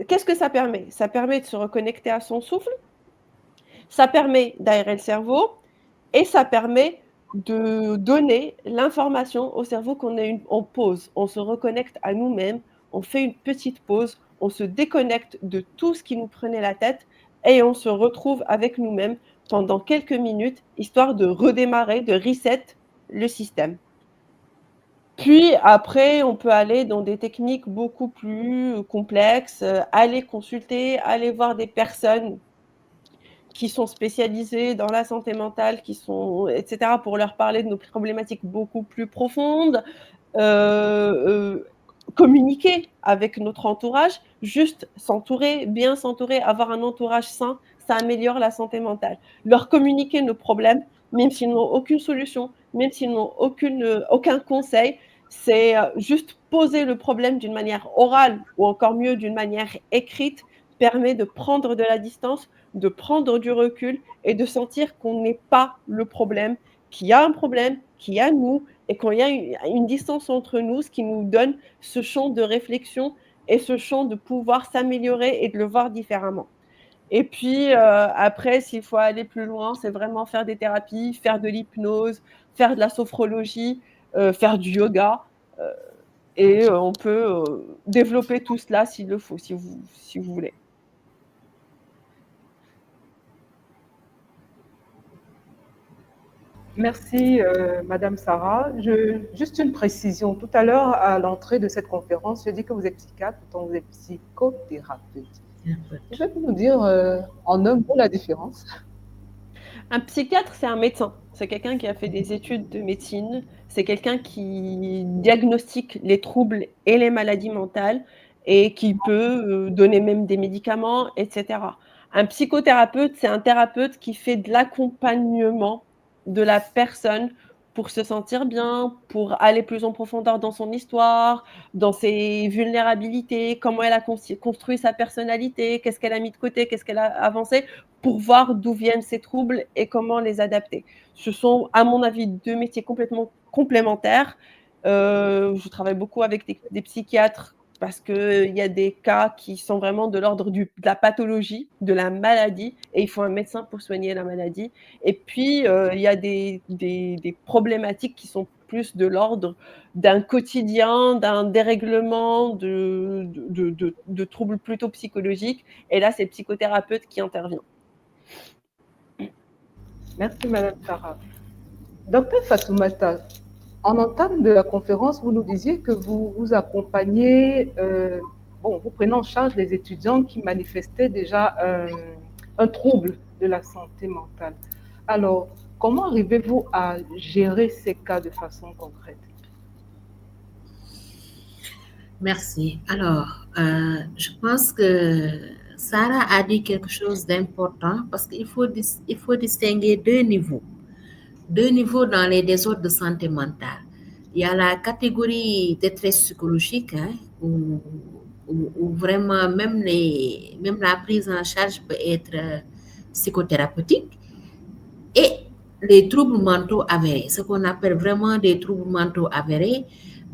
Qu'est-ce que ça permet? Ça permet de se reconnecter à son souffle. Ça permet d'aérer le cerveau. Et ça permet de donner l'information au cerveau qu'on est en pause. On se reconnecte à nous-mêmes, on fait une petite pause, on se déconnecte de tout ce qui nous prenait la tête et on se retrouve avec nous-mêmes pendant quelques minutes, histoire de redémarrer, de reset le système. Puis après, on peut aller dans des techniques beaucoup plus complexes, aller consulter, aller voir des personnes qui sont spécialisés dans la santé mentale, qui sont, etc., pour leur parler de nos problématiques beaucoup plus profondes, communiquer avec notre entourage, juste s'entourer, bien s'entourer, avoir un entourage sain, ça améliore la santé mentale. Leur communiquer nos problèmes, même s'ils n'ont aucune solution, même s'ils n'ont aucun conseil, c'est juste poser le problème d'une manière orale ou encore mieux d'une manière écrite permet de prendre de la distance, de prendre du recul et de sentir qu'on n'est pas le problème, qu'il y a un problème, qu'il y a nous et qu'il y a une distance entre nous, ce qui nous donne ce champ de réflexion et ce champ de pouvoir s'améliorer et de le voir différemment. Et puis après, s'il faut aller plus loin, c'est vraiment faire des thérapies, faire de l'hypnose, faire de la sophrologie, faire du yoga. Et on peut développer tout cela s'il le faut, si vous voulez. Merci, Madame Sarah. Juste une précision. Tout à l'heure, à l'entrée de cette conférence, j'ai dit que vous êtes psychiatre, pourtant vous êtes psychothérapeute. Pouvez-vous nous dire en un mot la différence? Un psychiatre, c'est un médecin. C'est quelqu'un qui a fait des études de médecine. C'est quelqu'un qui diagnostique les troubles et les maladies mentales et qui peut donner même des médicaments, etc. Un psychothérapeute, c'est un thérapeute qui fait de l'accompagnement de la personne pour se sentir bien, pour aller plus en profondeur dans son histoire, dans ses vulnérabilités, comment elle a construit sa personnalité, qu'est-ce qu'elle a mis de côté, qu'est-ce qu'elle a avancé, pour voir d'où viennent ces troubles et comment les adapter. Ce sont, à mon avis, deux métiers complètement complémentaires. Je travaille beaucoup avec des psychiatres parce qu'il y a des cas qui sont vraiment de l'ordre de la pathologie, de la maladie, et il faut un médecin pour soigner la maladie. Et puis, il y a des problématiques qui sont plus de l'ordre d'un quotidien, d'un dérèglement, de troubles plutôt psychologiques. Et là, c'est le psychothérapeute qui intervient. Merci, Madame Sarah. Docteur Fatoumata, en entame de la conférence, vous nous disiez que vous accompagnez, vous prenez en charge les étudiants qui manifestaient déjà un trouble de la santé mentale. Alors, comment arrivez-vous à gérer ces cas de façon concrète? Merci. Alors, je pense que Sarah a dit quelque chose d'important parce il faut distinguer deux niveaux dans les désordres de santé mentale. Il y a la catégorie détresse psychologique, hein, où vraiment même la prise en charge peut être psychothérapeutique, et les troubles mentaux avérés, ce qu'on appelle vraiment des troubles mentaux avérés,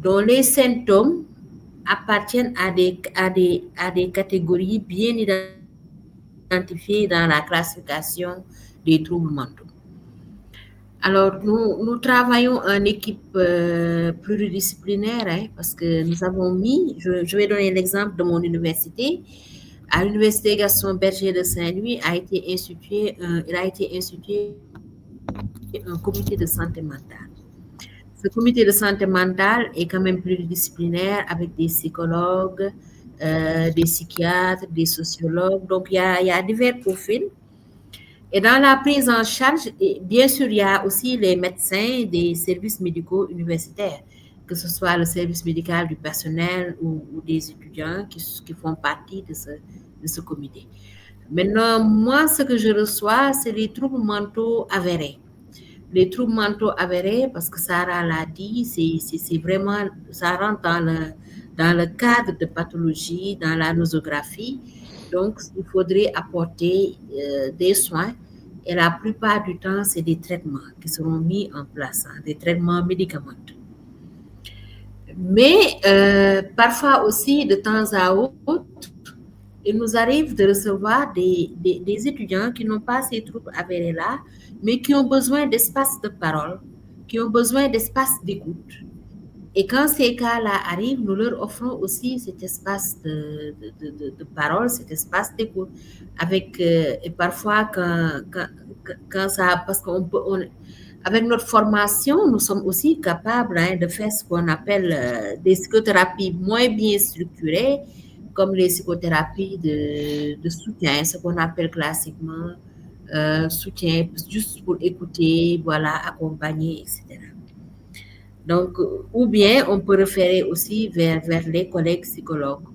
dont les symptômes appartiennent à des catégories bien identifiées dans la classification des troubles mentaux. Alors, nous travaillons en équipe pluridisciplinaire, hein, parce que nous avons mis, je vais donner l'exemple de mon université. À l'Université Gaston Berger de Saint-Louis il a été institué un comité de santé mentale. Ce comité de santé mentale est quand même pluridisciplinaire avec des psychologues, des psychiatres, des sociologues. Donc, il y a divers profils. Et dans la prise en charge, bien sûr, il y a aussi les médecins des services médicaux universitaires, que ce soit le service médical du personnel ou des étudiants qui font partie de ce comité. Maintenant, moi, ce que je reçois, c'est les troubles mentaux avérés. Les troubles mentaux avérés, parce que Sarah l'a dit, c'est vraiment, ça rentre dans le cadre de pathologie, dans la nosographie. Donc, il faudrait apporter des soins. Et la plupart du temps, c'est des traitements qui seront mis en place, hein, des traitements médicamenteux. Mais parfois aussi, de temps à autre, il nous arrive de recevoir des étudiants qui n'ont pas ces troubles avérés-là, mais qui ont besoin d'espace de parole, qui ont besoin d'espace d'écoute. Et quand ces cas-là arrivent, nous leur offrons aussi cet espace de parole, cet espace d'écoute. Et parfois, quand ça, parce avec notre formation, nous sommes aussi capables, hein, de faire ce qu'on appelle des psychothérapies moins bien structurées, comme les psychothérapies de soutien, ce qu'on appelle classiquement soutien, juste pour écouter, voilà, accompagner, etc. Donc, ou bien on peut référer aussi vers les collègues psychologues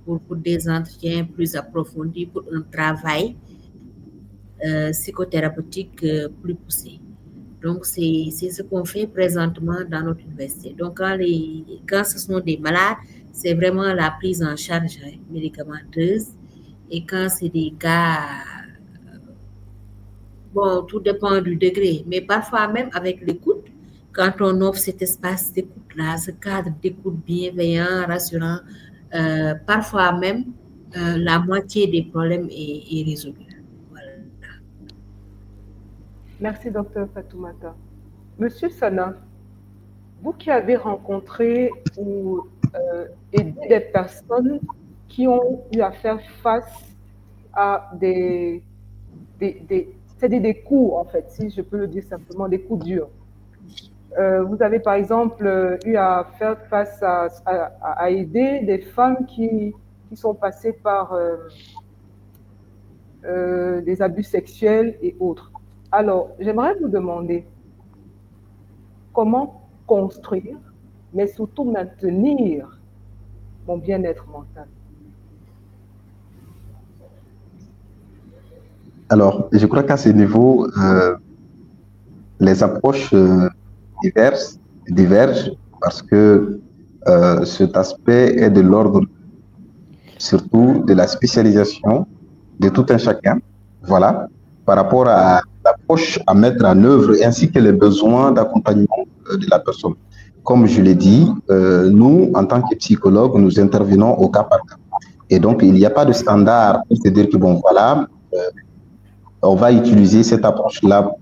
pour des entretiens plus approfondis, pour un travail psychothérapeutique plus poussé. Donc, c'est ce qu'on fait présentement dans notre université. Donc, quand ce sont des malades, c'est vraiment la prise en charge, hein, médicamenteuse. Et quand c'est des cas, bon, tout dépend du degré, mais parfois même avec l'écoute, quand on offre cet espace d'écoute-là, ce cadre d'écoute bienveillant, rassurant, parfois même la moitié des problèmes est résolue. Voilà. Merci, docteur Fatoumata. Monsieur Sana, vous qui avez rencontré ou aidé des personnes qui ont eu à faire face à des coups, en fait, si je peux le dire simplement, des coups durs. Vous avez par exemple eu à faire face à aider des femmes qui sont passées par des abus sexuels et autres. Alors, j'aimerais vous demander comment construire, mais surtout maintenir mon bien-être mental. Alors, je crois qu'à ce niveau, les approches divergent parce que cet aspect est de l'ordre surtout de la spécialisation de tout un chacun, voilà, par rapport à l'approche à mettre en œuvre ainsi que les besoins d'accompagnement de la personne. Comme je l'ai dit, nous, en tant que psychologues, nous intervenons au cas par cas. Et donc, il n'y a pas de standard pour se dire que, bon, voilà, on va utiliser cette approche-là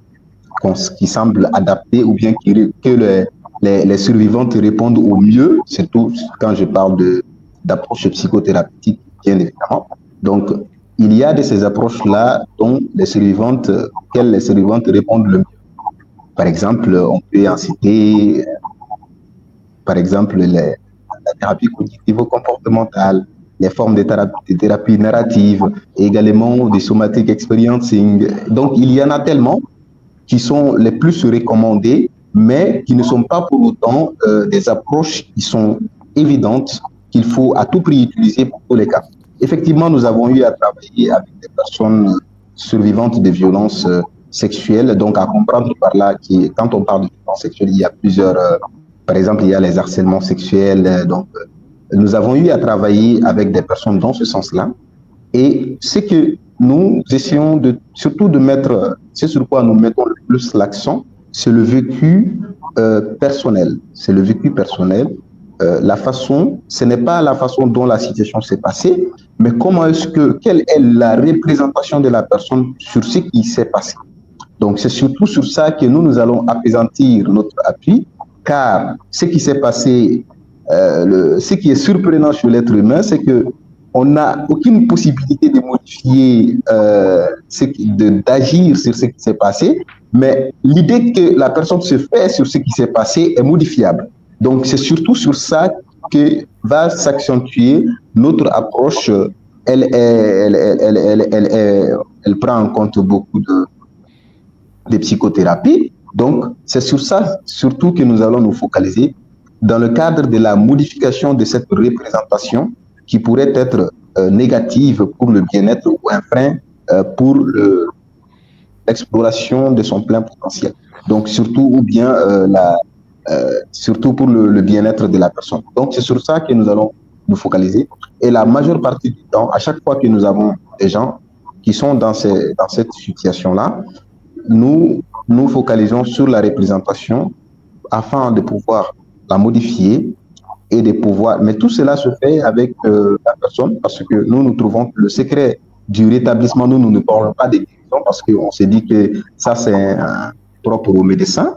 qui semble adaptée ou bien que les survivantes répondent au mieux, surtout quand je parle d'approche psychothérapeutique, bien évidemment. Donc, il y a de ces approches-là dont les survivantes répondent le mieux. Par exemple, on peut en citer, par exemple, la thérapie cognitivo-comportementale, les formes de thérapie narrative, et également des somatic experiencing. Donc, il y en a tellement qui sont les plus recommandées, mais qui ne sont pas pour autant des approches qui sont évidentes qu'il faut à tout prix utiliser pour tous les cas. Effectivement, nous avons eu à travailler avec des personnes survivantes de violences sexuelles, donc à comprendre par là que quand on parle de violences sexuelles, il y a plusieurs, par exemple, il y a les harcèlements sexuels, donc nous avons eu à travailler avec des personnes dans ce sens-là, et ce que nous essayons surtout de mettre, c'est sur quoi nous mettons le plus l'accent, c'est le vécu personnel. C'est le vécu personnel. La façon, ce n'est pas la façon dont la situation s'est passée, mais quelle est la représentation de la personne sur ce qui s'est passé. Donc, c'est surtout sur ça que nous allons apaisantir notre appui, car ce qui s'est passé, ce qui est surprenant chez l'être humain, c'est que on n'a aucune possibilité de modifier, d'agir sur ce qui s'est passé, mais l'idée que la personne se fait sur ce qui s'est passé est modifiable. Donc, c'est surtout sur ça que va s'accentuer notre approche. Elle prend en compte beaucoup de psychothérapie. Donc, c'est sur ça surtout que nous allons nous focaliser dans le cadre de la modification de cette représentation qui pourrait être négative pour le bien-être ou un frein pour l'exploration de son plein potentiel. Donc, surtout, ou bien surtout pour le bien-être de la personne. Donc, c'est sur ça que nous allons nous focaliser. Et la majeure partie du temps, à chaque fois que nous avons des gens qui sont dans cette situation-là, nous nous focalisons sur la représentation afin de pouvoir la modifier et de pouvoir... Mais tout cela se fait avec la personne parce que nous trouvons que le secret du rétablissement, nous ne parlons pas des guérisons parce qu'on s'est dit que ça, c'est propre aux médecins.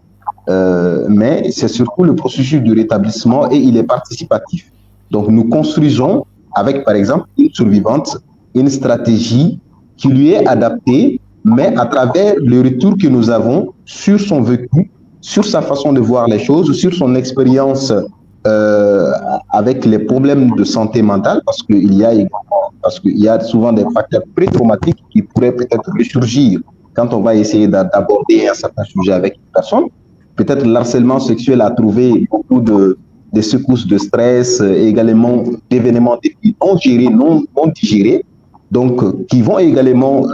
Mais c'est surtout le processus du rétablissement et il est participatif. Donc, nous construisons avec, par exemple, une survivante, une stratégie qui lui est adaptée, mais à travers le retour que nous avons sur son vécu, sur sa façon de voir les choses, sur son expérience avec les problèmes de santé mentale, parce qu'il y a souvent des facteurs pré-traumatiques qui pourraient peut-être ressurgir quand on va essayer d'aborder un certain sujet avec une personne. Peut-être l'harcèlement sexuel a trouvé beaucoup de secousses de stress, également d'événements non gérés, non digérés, donc qui vont également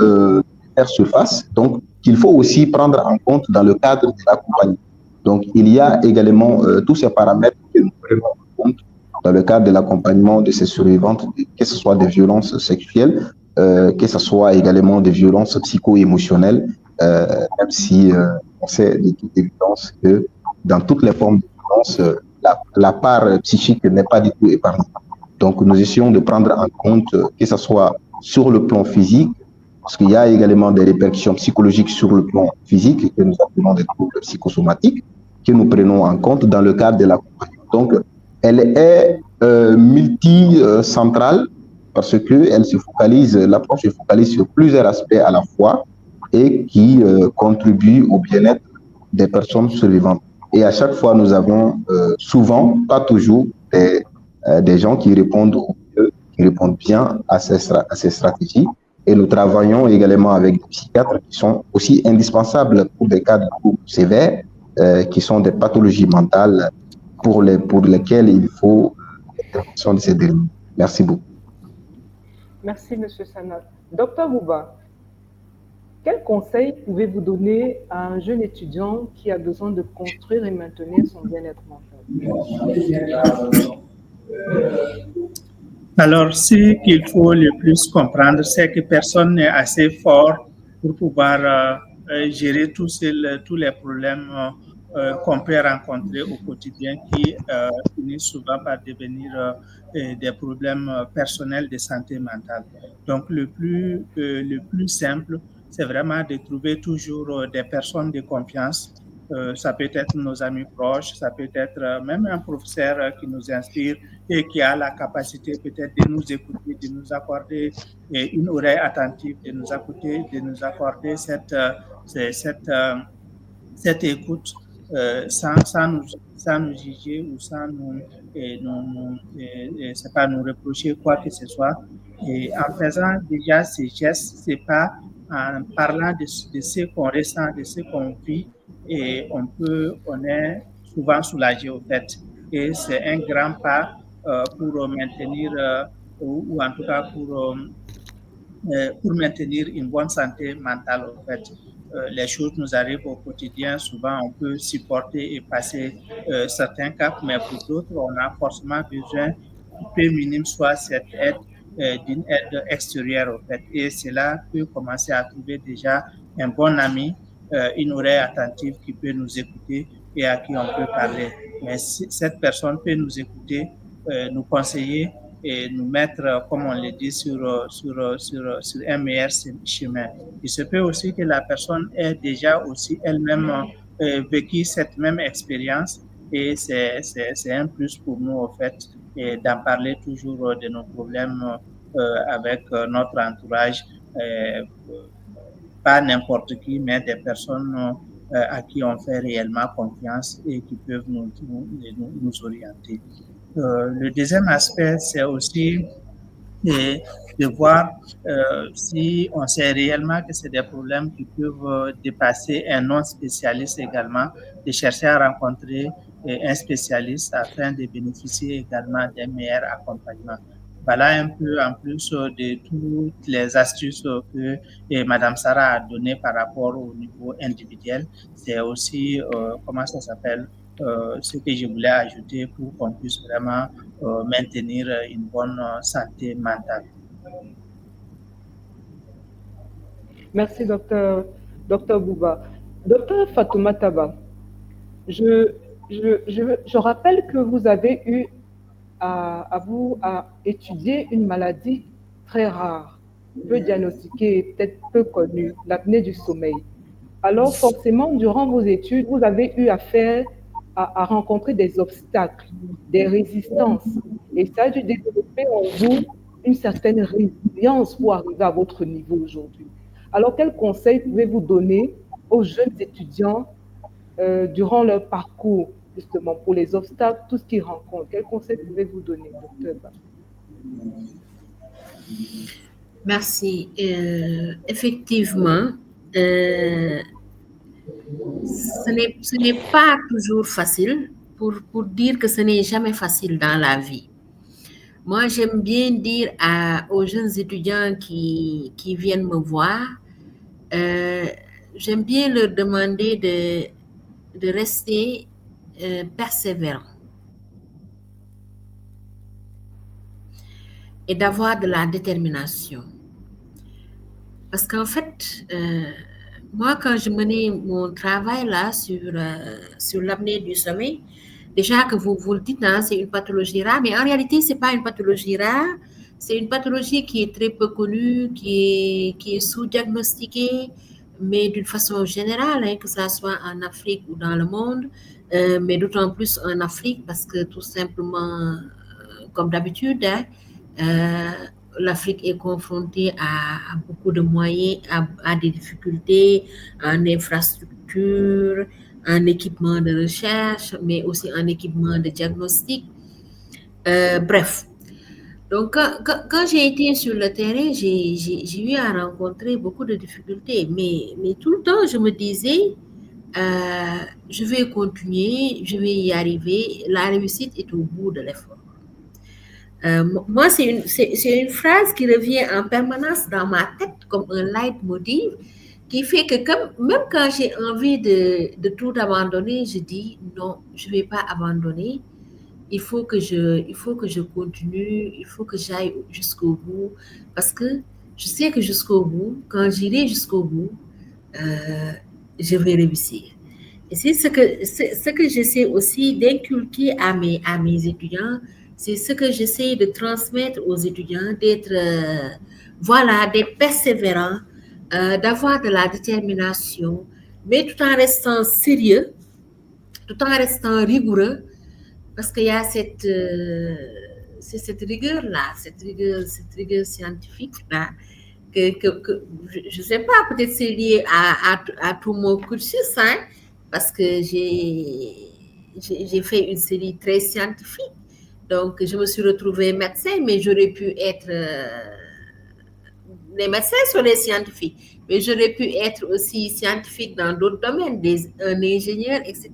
faire surface, donc qu'il faut aussi prendre en compte dans le cadre de l'accompagnement. Donc il y a également tous ces paramètres que nous prenons en compte dans le cadre de l'accompagnement de ces survivantes, que ce soit des violences sexuelles, que ce soit également des violences psycho-émotionnelles, même si on sait de toute évidence que dans toutes les formes de violence, la part psychique n'est pas du tout épargnée. Donc, nous essayons de prendre en compte que ce soit sur le plan physique, parce qu'il y a également des répercussions psychologiques sur le plan physique, que nous appelons des troubles psychosomatiques, que nous prenons en compte dans le cadre de l'accompagnement. Donc, elle est multicentrale parce que l'approche se focalise sur plusieurs aspects à la fois et qui contribuent au bien-être des personnes survivantes. Et à chaque fois, nous avons souvent, pas toujours, des gens qui répondent bien à ces stratégies. Et nous travaillons également avec des psychiatres qui sont aussi indispensables pour des cas de troubles sévères, qui sont des pathologies mentales pour lesquelles il faut l'intervention de ces derniers. Merci beaucoup. Merci, M. Sanat. Docteur Bouba, quel conseil pouvez-vous donner à un jeune étudiant qui a besoin de construire et maintenir son bien-être mental? Alors, ce qu'il faut le plus comprendre, c'est que personne n'est assez fort pour pouvoir gérer tous les problèmes qu'on peut rencontrer au quotidien qui finissent souvent par devenir des problèmes personnels de santé mentale. Donc, le plus simple, c'est vraiment de trouver toujours des personnes de confiance. Ça peut être nos amis proches, ça peut être même un professeur qui nous inspire et qui a la capacité peut-être de nous écouter, de nous accorder une oreille attentive, de nous accorder cette écoute sans nous juger ou sans nous reprocher quoi que ce soit. Et en faisant déjà ces gestes, c'est pas en parlant de ce qu'on ressent, de ce qu'on vit, et on est souvent soulagé au fait. Et c'est un grand pas pour maintenir, ou en tout cas pour maintenir une bonne santé mentale, en fait. Les choses nous arrivent au quotidien. Souvent, on peut supporter et passer certains caps, mais pour d'autres, on a forcément besoin, peu minime soit cette aide, d'une aide extérieure, en fait. Et cela peut commencer à trouver déjà un bon ami, une oreille attentive qui peut nous écouter et à qui on peut parler. Mais si cette personne peut nous écouter, nous conseiller et nous mettre, comme on le dit, sur un meilleur chemin. Il se peut aussi que la personne ait déjà aussi elle-même vécu cette même expérience et c'est un plus pour nous, en fait, et d'en parler toujours de nos problèmes avec notre entourage, pas n'importe qui, mais des personnes à qui on fait réellement confiance et qui peuvent nous orienter. Le deuxième aspect, c'est aussi de voir si on sait réellement que c'est des problèmes qui peuvent dépasser un non-spécialiste également, de chercher à rencontrer un spécialiste afin de bénéficier également d'un meilleur accompagnement. Voilà un peu en plus de toutes les astuces que Madame Sarah a données par rapport au niveau individuel. C'est aussi, comment ça s'appelle, ce que je voulais ajouter pour qu'on puisse vraiment maintenir une bonne santé mentale. Merci, docteur Bouba. Docteur Fatouma Taba, je rappelle que vous avez eu à étudier une maladie très rare, peu diagnostiquée, peut-être peu connue, l'apnée du sommeil. Alors forcément, durant vos études, vous avez eu affaire à rencontrer des obstacles, des résistances. Et ça a dû développer en vous une certaine résilience pour arriver à votre niveau aujourd'hui. Alors, quels conseils pouvez-vous donner aux jeunes étudiants durant leur parcours, justement, pour les obstacles, tout ce qu'ils rencontrent? Quels conseils pouvez-vous donner, docteur Ba? Merci. Effectivement, ce n'est pas toujours facile pour dire que ce n'est jamais facile dans la vie. Moi, j'aime bien dire aux jeunes étudiants qui viennent me voir, j'aime bien leur demander de rester persévérant et d'avoir de la détermination. Parce qu'en fait, moi, quand je menais mon travail là sur l'apnée du sommeil, déjà que vous le dites, hein, c'est une pathologie rare, mais en réalité, ce n'est pas une pathologie rare, c'est une pathologie qui est très peu connue, qui est sous-diagnostiquée, mais d'une façon générale, hein, que ce soit en Afrique ou dans le monde, mais d'autant plus en Afrique parce que tout simplement, comme d'habitude, hein, l'Afrique est confrontée à beaucoup de moyens, à des difficultés en infrastructure, en équipement de recherche, mais aussi en équipement de diagnostic. Bref. Donc, quand j'ai été sur le terrain, j'ai eu à rencontrer beaucoup de difficultés, mais tout le temps, je me disais, je vais continuer, je vais y arriver, la réussite est au bout de l'effort. Moi, c'est une phrase qui revient en permanence dans ma tête comme un leitmotiv qui fait que même quand j'ai envie de tout abandonner, je dis non, je ne vais pas abandonner. Il faut que je continue, il faut que j'aille jusqu'au bout parce que je sais que jusqu'au bout, quand j'irai jusqu'au bout, je vais réussir. Et c'est ce que j'essaie aussi d'inculquer à mes étudiants. C'est ce que j'essaie de transmettre aux étudiants, d'être persévérants, d'avoir de la détermination, mais tout en restant sérieux, tout en restant rigoureux, parce qu'il y a cette rigueur-là, cette rigueur scientifique-là, que je ne sais pas, peut-être c'est lié à tout mon cursus, hein, parce que j'ai fait une série très scientifique. Donc, je me suis retrouvée médecin, mais j'aurais pu être... les médecins sont les scientifiques, mais j'aurais pu être aussi scientifique dans d'autres domaines, un ingénieur, etc.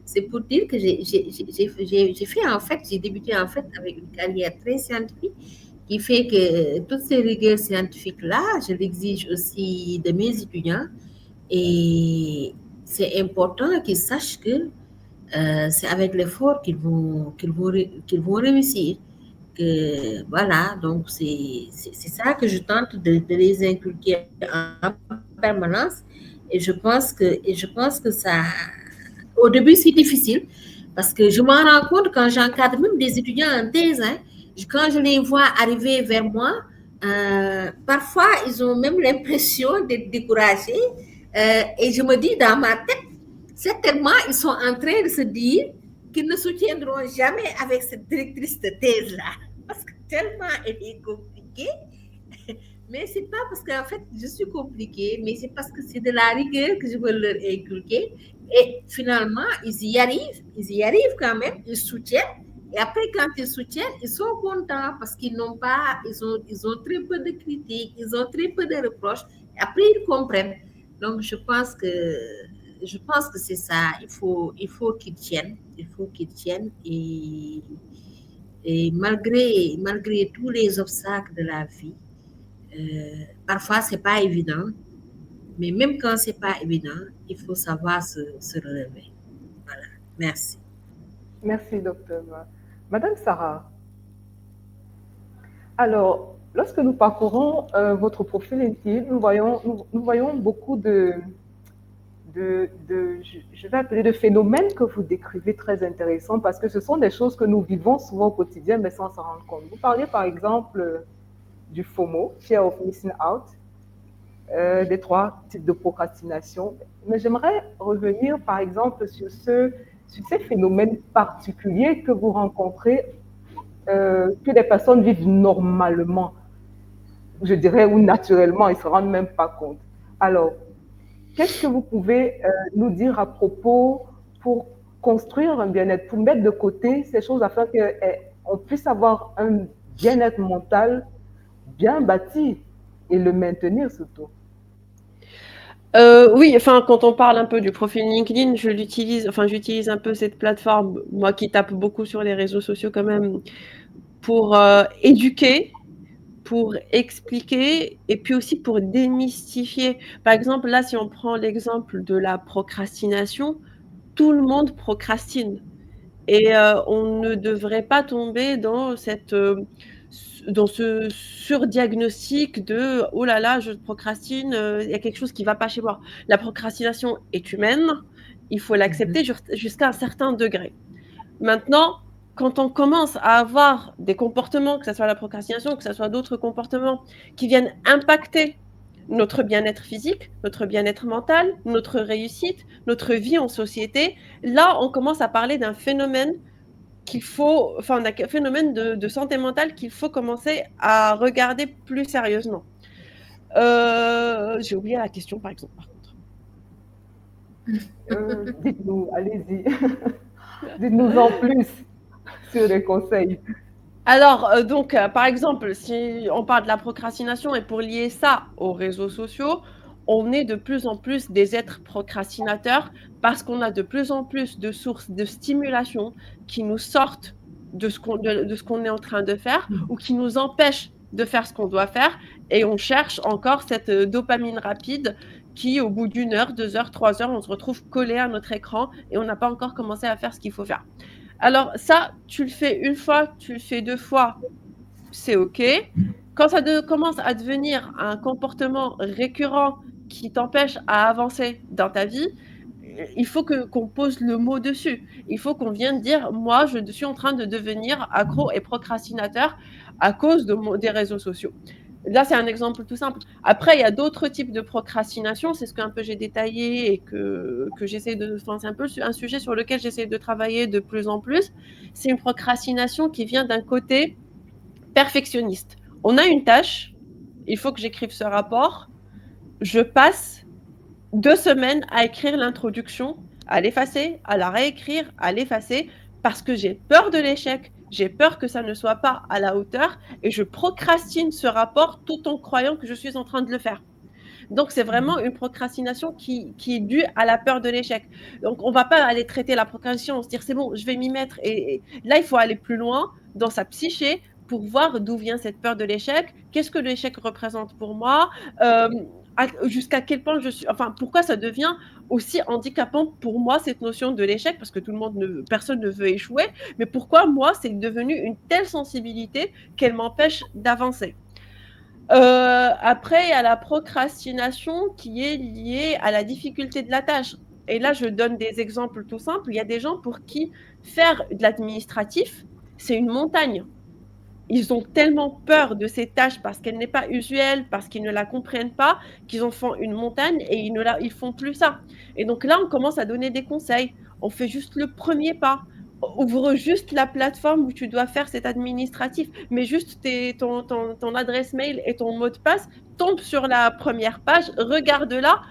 c'est pour dire que j'ai fait en fait, j'ai débuté en fait avec une carrière très scientifique qui fait que toutes ces rigueurs scientifiques-là, je l'exige aussi de mes étudiants et c'est important qu'ils sachent que c'est avec l'effort qu'ils vont réussir. Que, voilà, donc c'est ça que je tente de les inculquer en permanence et je pense que ça, au début c'est difficile parce que je m'en rends compte quand j'encadre même des étudiants en thèse, hein, quand je les vois arriver vers moi, parfois ils ont même l'impression d'être découragés et je me dis dans ma tête, certainement ils sont en train de se dire qu'ils ne soutiendront jamais avec cette directrice de thèse-là parce que tellement elle est compliquée. Mais c'est pas parce qu'en fait je suis compliquée, mais c'est parce que c'est de la rigueur que je veux leur inculquer. Et finalement, ils y arrivent quand même, ils soutiennent. Et après, quand ils soutiennent, ils sont contents parce qu'ils n'ont pas, ils ont très peu de critiques, ils ont très peu de reproches. Et après, ils comprennent. Donc, je pense que c'est ça. Il faut qu'ils tiennent, et malgré tous les obstacles de la vie, parfois c'est pas évident, mais même quand c'est pas évident, il faut savoir se relever. Voilà. Merci. Merci, docteur. Madame Sarah, alors, lorsque nous parcourons votre profil LinkedIn, nous voyons beaucoup je vais appeler de phénomènes que vous décrivez très intéressants parce que ce sont des choses que nous vivons souvent au quotidien mais sans s'en rendre compte. Vous parliez par exemple du FOMO, Fear of Missing Out, des 3 types de procrastination. Mais j'aimerais revenir par exemple sur ces phénomènes particuliers que vous rencontrez, que les personnes vivent normalement, je dirais, ou naturellement, ils ne se rendent même pas compte. Alors, qu'est-ce que vous pouvez nous dire à propos pour construire un bien-être, pour mettre de côté ces choses afin qu'on puisse avoir un bien-être mental bien bâti et le maintenir surtout? Oui, enfin, quand on parle un peu du profil LinkedIn, j'utilise un peu cette plateforme, moi qui tape beaucoup sur les réseaux sociaux quand même, pour éduquer, pour expliquer et puis aussi pour démystifier. Par exemple, là, si on prend l'exemple de la procrastination, tout le monde procrastine. Et on ne devrait pas tomber dans ce surdiagnostic de « oh là là, je procrastine, il y a quelque chose qui ne va pas chez moi ». La procrastination est humaine, il faut l'accepter jusqu'à un certain degré. Maintenant, quand on commence à avoir des comportements, que ce soit la procrastination, que ce soit d'autres comportements qui viennent impacter notre bien-être physique, notre bien-être mental, notre réussite, notre vie en société, là, on commence à parler d'un phénomène d'un phénomène de santé mentale qu'il faut commencer à regarder plus sérieusement. J'ai oublié la question, par exemple, par contre. Dites-nous, allez-y. Dites-nous en plus sur les conseils. Alors, par exemple, si on parle de la procrastination et pour lier ça aux réseaux sociaux, on est de plus en plus des êtres procrastinateurs parce qu'on a de plus en plus de sources de stimulation qui nous sortent de ce qu'on est en train de faire ou qui nous empêchent de faire ce qu'on doit faire et on cherche encore cette dopamine rapide qui, au bout d'1 heure, 2 heures, 3 heures, on se retrouve collé à notre écran et on n'a pas encore commencé à faire ce qu'il faut faire. Alors ça, tu le fais 1 fois, tu le fais 2 fois, c'est OK. Quand ça commence à devenir un comportement récurrent qui t'empêche à avancer dans ta vie, il faut qu'on pose le mot dessus. Il faut qu'on vienne dire « moi, je suis en train de devenir accro et procrastinateur à cause des réseaux sociaux ». Là, c'est un exemple tout simple. Après, il y a d'autres types de procrastination. C'est ce que j'ai détaillé et que j'essaie de... Enfin, c'est un peu un sujet sur lequel j'essaie de travailler de plus en plus. C'est une procrastination qui vient d'un côté perfectionniste. On a une tâche, il faut que j'écrive ce rapport. Je passe 2 semaines à écrire l'introduction, à l'effacer, à la réécrire, à l'effacer, parce que j'ai peur de l'échec. J'ai peur que ça ne soit pas à la hauteur et je procrastine ce rapport tout en croyant que je suis en train de le faire. Donc, c'est vraiment une procrastination qui est due à la peur de l'échec. Donc, on ne va pas aller traiter la procrastination, se dire c'est bon, je vais m'y mettre. Et là, il faut aller plus loin dans sa psyché pour voir d'où vient cette peur de l'échec, qu'est-ce que l'échec représente pour moi, jusqu'à quel point pourquoi ça devient aussi handicapant pour moi cette notion de l'échec, parce que personne ne veut échouer, mais pourquoi moi c'est devenu une telle sensibilité qu'elle m'empêche d'avancer. Après, il y a la procrastination qui est liée à la difficulté de la tâche. Et là, je donne des exemples tout simples. Il y a des gens pour qui faire de l'administratif, c'est une montagne. Ils ont tellement peur de ces tâches parce qu'elle n'est pas usuelle, parce qu'ils ne la comprennent pas, qu'ils en font une montagne et ils font plus ça. Et donc là, on commence à donner des conseils. On fait juste le premier pas. Ouvre juste la plateforme où tu dois faire cet administratif, mais juste ton adresse mail et ton mot de passe, tombe sur la première page, regarde-la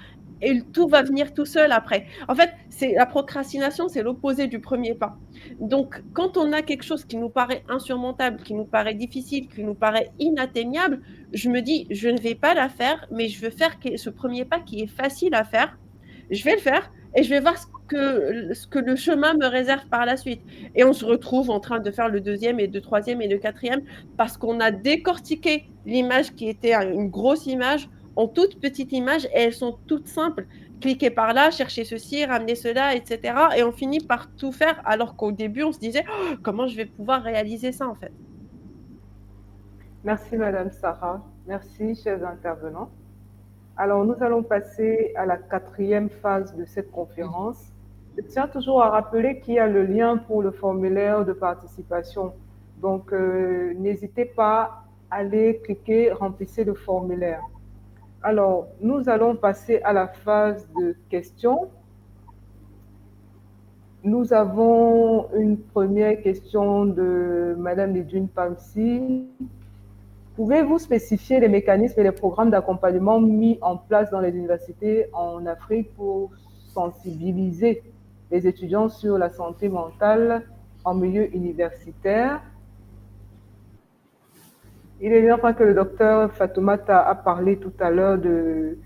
et tout va venir tout seul après. En fait, la procrastination, c'est l'opposé du premier pas. Donc, quand on a quelque chose qui nous paraît insurmontable, qui nous paraît difficile, qui nous paraît inatteignable, je me dis, je ne vais pas la faire, mais je veux faire ce premier pas qui est facile à faire. Je vais le faire et je vais voir ce que le chemin me réserve par la suite. Et on se retrouve en train de faire le deuxième et le troisième et le quatrième parce qu'on a décortiqué l'image qui était une grosse image en toute petite image et elles sont toutes simples. Cliquer par là, chercher ceci, ramener cela, etc. Et on finit par tout faire alors qu'au début, on se disait comment je vais pouvoir réaliser ça en fait. Merci Madame Sarah. Merci chers intervenants. Alors, nous allons passer à la 4e phase de cette conférence. Je tiens toujours à rappeler qu'il y a le lien pour le formulaire de participation. Donc, n'hésitez pas à aller cliquer, remplissez le formulaire. Alors, nous allons passer à la phase de questions. Nous avons une première question de Madame Lidune Pamsi. Pouvez-vous spécifier les mécanismes et les programmes d'accompagnement mis en place dans les universités en Afrique pour sensibiliser les étudiants sur la santé mentale en milieu universitaire? Il est bien que le docteur Fatoumata a parlé tout à l'heure de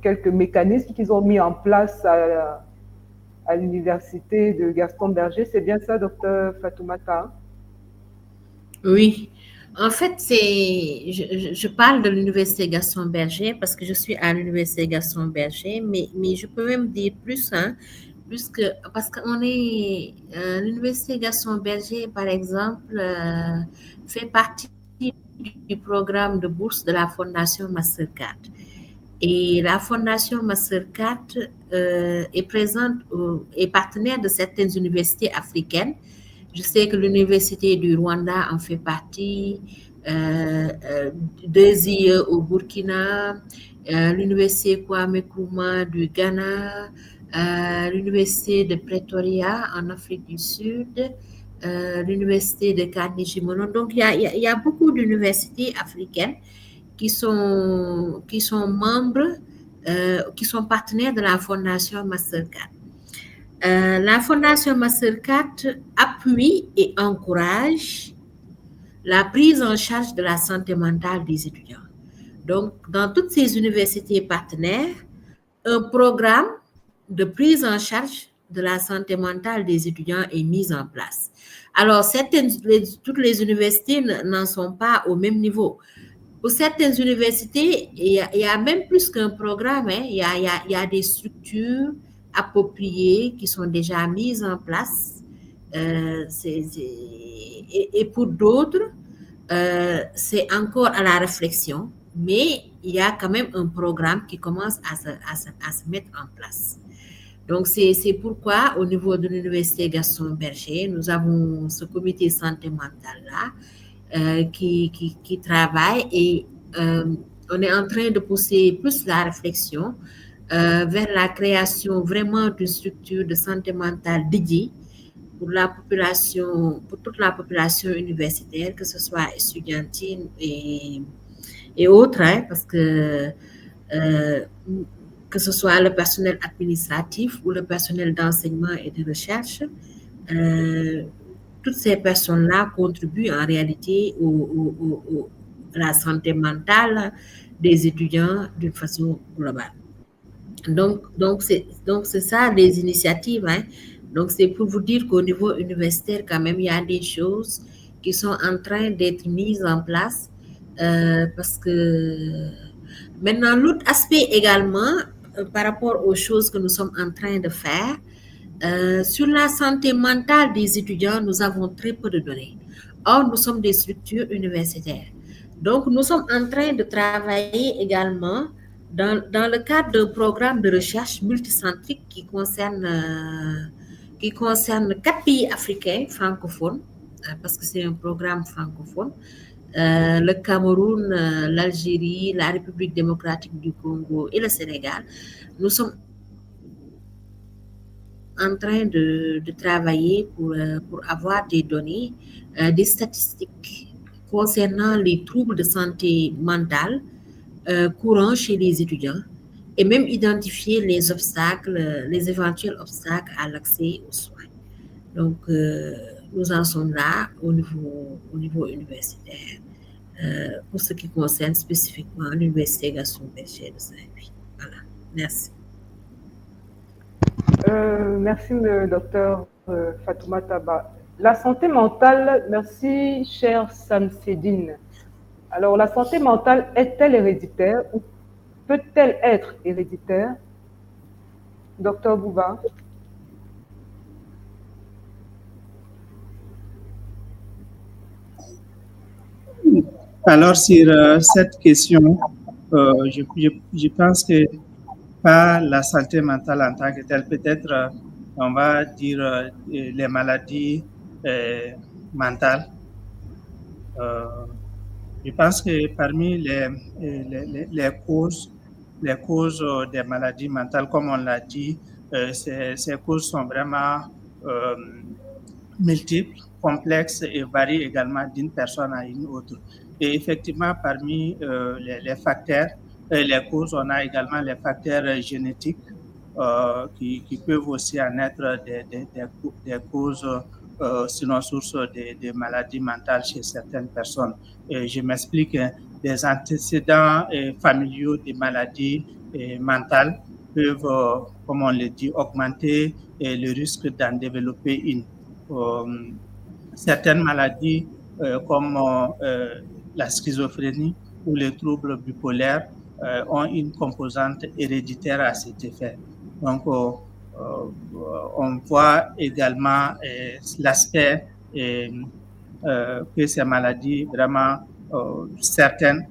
quelques mécanismes qu'ils ont mis en place à l'université de Gaston Berger. C'est bien ça, docteur Fatoumata? Oui. En fait, je parle de l'université Gaston Berger parce que je suis à l'université Gaston Berger, mais je peux même dire plus, parce qu'on est, l'université Gaston Berger, par exemple, fait partie du programme de bourse de la Fondation Mastercard. Et la Fondation Mastercard est présente, est partenaire de certaines universités africaines. Je sais que l'université du Rwanda en fait partie, deux IE au Burkina, l'université Kwame Nkrumah du Ghana, l'université de Pretoria en Afrique du Sud, l'université de Carnegie Mellon. Donc, il y a beaucoup d'universités africaines qui sont membres, qui sont partenaires de la Fondation Mastercard. La Fondation Mastercard appuie et encourage la prise en charge de la santé mentale des étudiants. Donc, dans toutes ces universités partenaires, un programme de prise en charge de la santé mentale des étudiants est mis en place. Alors, toutes les universités n'en sont pas au même niveau. Pour certaines universités, il y a même plus qu'un programme, hein. Il y a des structures appropriées qui sont déjà mises en place. Et pour d'autres, c'est encore à la réflexion, mais il y a quand même un programme qui commence à se mettre en place. Donc, c'est pourquoi, au niveau de l'université Gaston Berger, nous avons ce comité santé mentale-là qui travaille et on est en train de pousser plus la réflexion vers la création vraiment d'une structure de santé mentale dédiée pour la population, pour toute la population universitaire, que ce soit estudiantine et autres, hein, parce que ce soit le personnel administratif ou le personnel d'enseignement et de recherche, toutes ces personnes-là contribuent en réalité à la santé mentale des étudiants d'une façon globale. Donc c'est ça les initiatives, hein. Donc c'est pour vous dire qu'au niveau universitaire quand même il y a des choses qui sont en train d'être mises en place parce que maintenant l'autre aspect également par rapport aux choses que nous sommes en train de faire sur la santé mentale des étudiants, nous avons très peu de données. Or, nous sommes des structures universitaires. Donc, nous sommes en train de travailler également dans le cadre d'un programme de recherche multicentrique qui concerne 4 pays africains francophones, parce que c'est un programme francophone, le Cameroun, l'Algérie, la République démocratique du Congo et le Sénégal. Nous sommes en train de travailler pour avoir des données, des statistiques concernant les troubles de santé mentale courants chez les étudiants et même identifier les obstacles, les éventuels obstacles à l'accès aux soins. Donc, nous en sommes là au niveau universitaire pour ce qui concerne spécifiquement l'Université Gaston Berger de Saint-Louis. Voilà, merci. Merci, docteur Fatoumata Ba. La santé mentale, merci, cher Samsedine. Alors, la santé mentale est-elle héréditaire ou peut-elle être héréditaire? Docteur Bouba. Alors, sur cette question, je pense que pas la santé mentale en tant que telle, peut-être, on va dire les maladies mentales. Je pense que parmi les causes des maladies mentales, comme on l'a dit, ces causes sont vraiment multiples, complexes et varient également d'une personne à une autre. Et effectivement, parmi les facteurs, les causes, on a également les facteurs génétiques qui peuvent aussi en être des causes, sinon source de maladies mentales chez certaines personnes. Je m'explique, des antécédents familiaux des maladies mentales peuvent, comme on le dit, augmenter le risque d'en développer une. Certaines maladies comme la schizophrénie ou les troubles bipolaires ont une composante héréditaire à cet effet. Donc, on voit également l'aspect que ces maladies, vraiment, certaines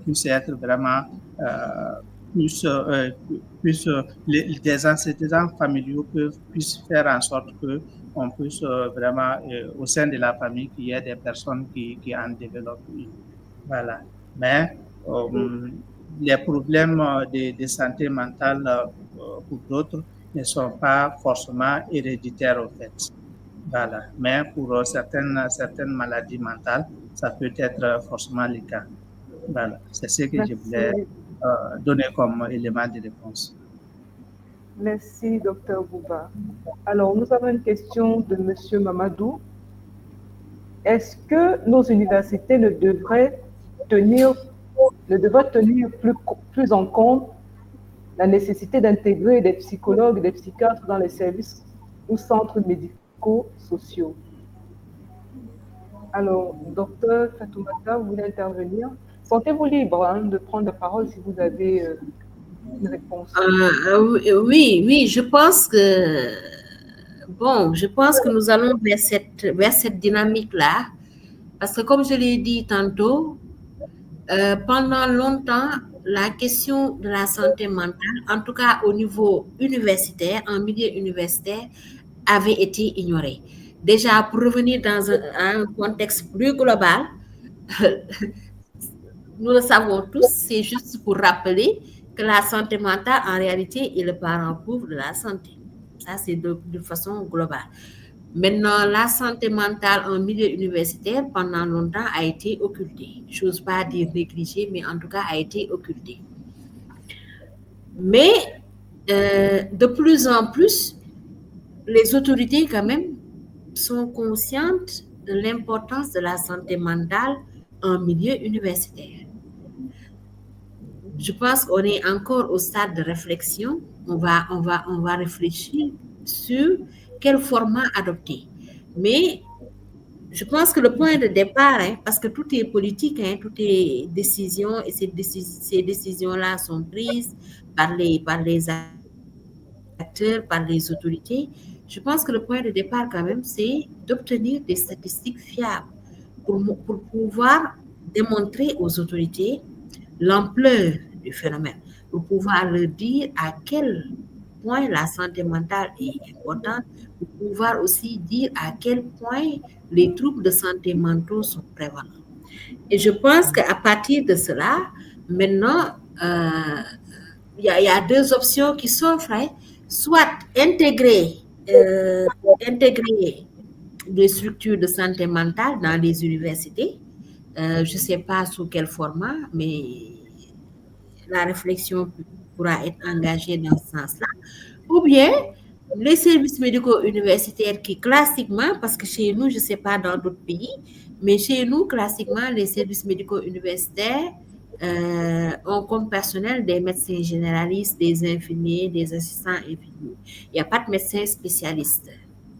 puissent être vraiment des antécédents familiaux puissent faire en sorte que on puisse vraiment, au sein de la famille, qu'il y ait des personnes qui en développent une. Voilà. Mais les problèmes de santé mentale pour d'autres ne sont pas forcément héréditaires, au fait. Voilà. Mais pour certaines maladies mentales, ça peut être forcément le cas. Voilà. C'est ce que je voulais donner comme élément de réponse. Merci, docteur Bouba. Alors, nous avons une question de monsieur Mamadou. Est-ce que nos universités ne devraient tenir plus en compte la nécessité d'intégrer des psychologues et des psychiatres dans les services ou centres médico-sociaux? Alors, docteur Fatoumata, vous voulez intervenir? Sentez-vous libre de prendre la parole si vous avez une réponse. Oui, je pense que nous allons vers cette dynamique-là, parce que comme je l'ai dit tantôt, pendant longtemps, la question de la santé mentale, en tout cas au niveau universitaire, en milieu universitaire, avait été ignorée. Déjà, pour revenir dans un contexte plus global, nous le savons tous, c'est juste pour rappeler que la santé mentale, en réalité, est le parent pauvre de la santé. Ça, c'est de façon globale. Maintenant, la santé mentale en milieu universitaire, pendant longtemps, a été occultée. Je n'ose pas dire négligée, mais en tout cas, a été occultée. Mais, de plus en plus, les autorités, quand même, sont conscientes de l'importance de la santé mentale en milieu universitaire. je pense qu'on est encore au stade de réflexion. On va réfléchir sur quel format adopter. Mais je pense que le point de départ, parce que tout est politique, tout est décision, et ces décisions-là sont prises par les acteurs, par les autorités. Je pense que le point de départ, quand même, c'est d'obtenir des statistiques fiables pour pouvoir démontrer aux autorités l'ampleur du phénomène, pour pouvoir leur dire à quel point la santé mentale est importante, pour pouvoir aussi dire à quel point les troubles de santé mentaux sont prévalents. Et je pense qu'à partir de cela, maintenant, il y a deux options qui s'offrent, soit intégrer des structures de santé mentale dans les universités. Je ne sais pas sous quel format, mais la réflexion pourra être engagée dans ce sens-là. Ou bien les services médicaux universitaires qui, classiquement, parce que chez nous, je ne sais pas dans d'autres pays, mais chez nous, classiquement, les services médicaux universitaires ont comme personnel des médecins généralistes, des infirmiers, des assistants infirmiers. Il n'y a pas de médecins spécialistes.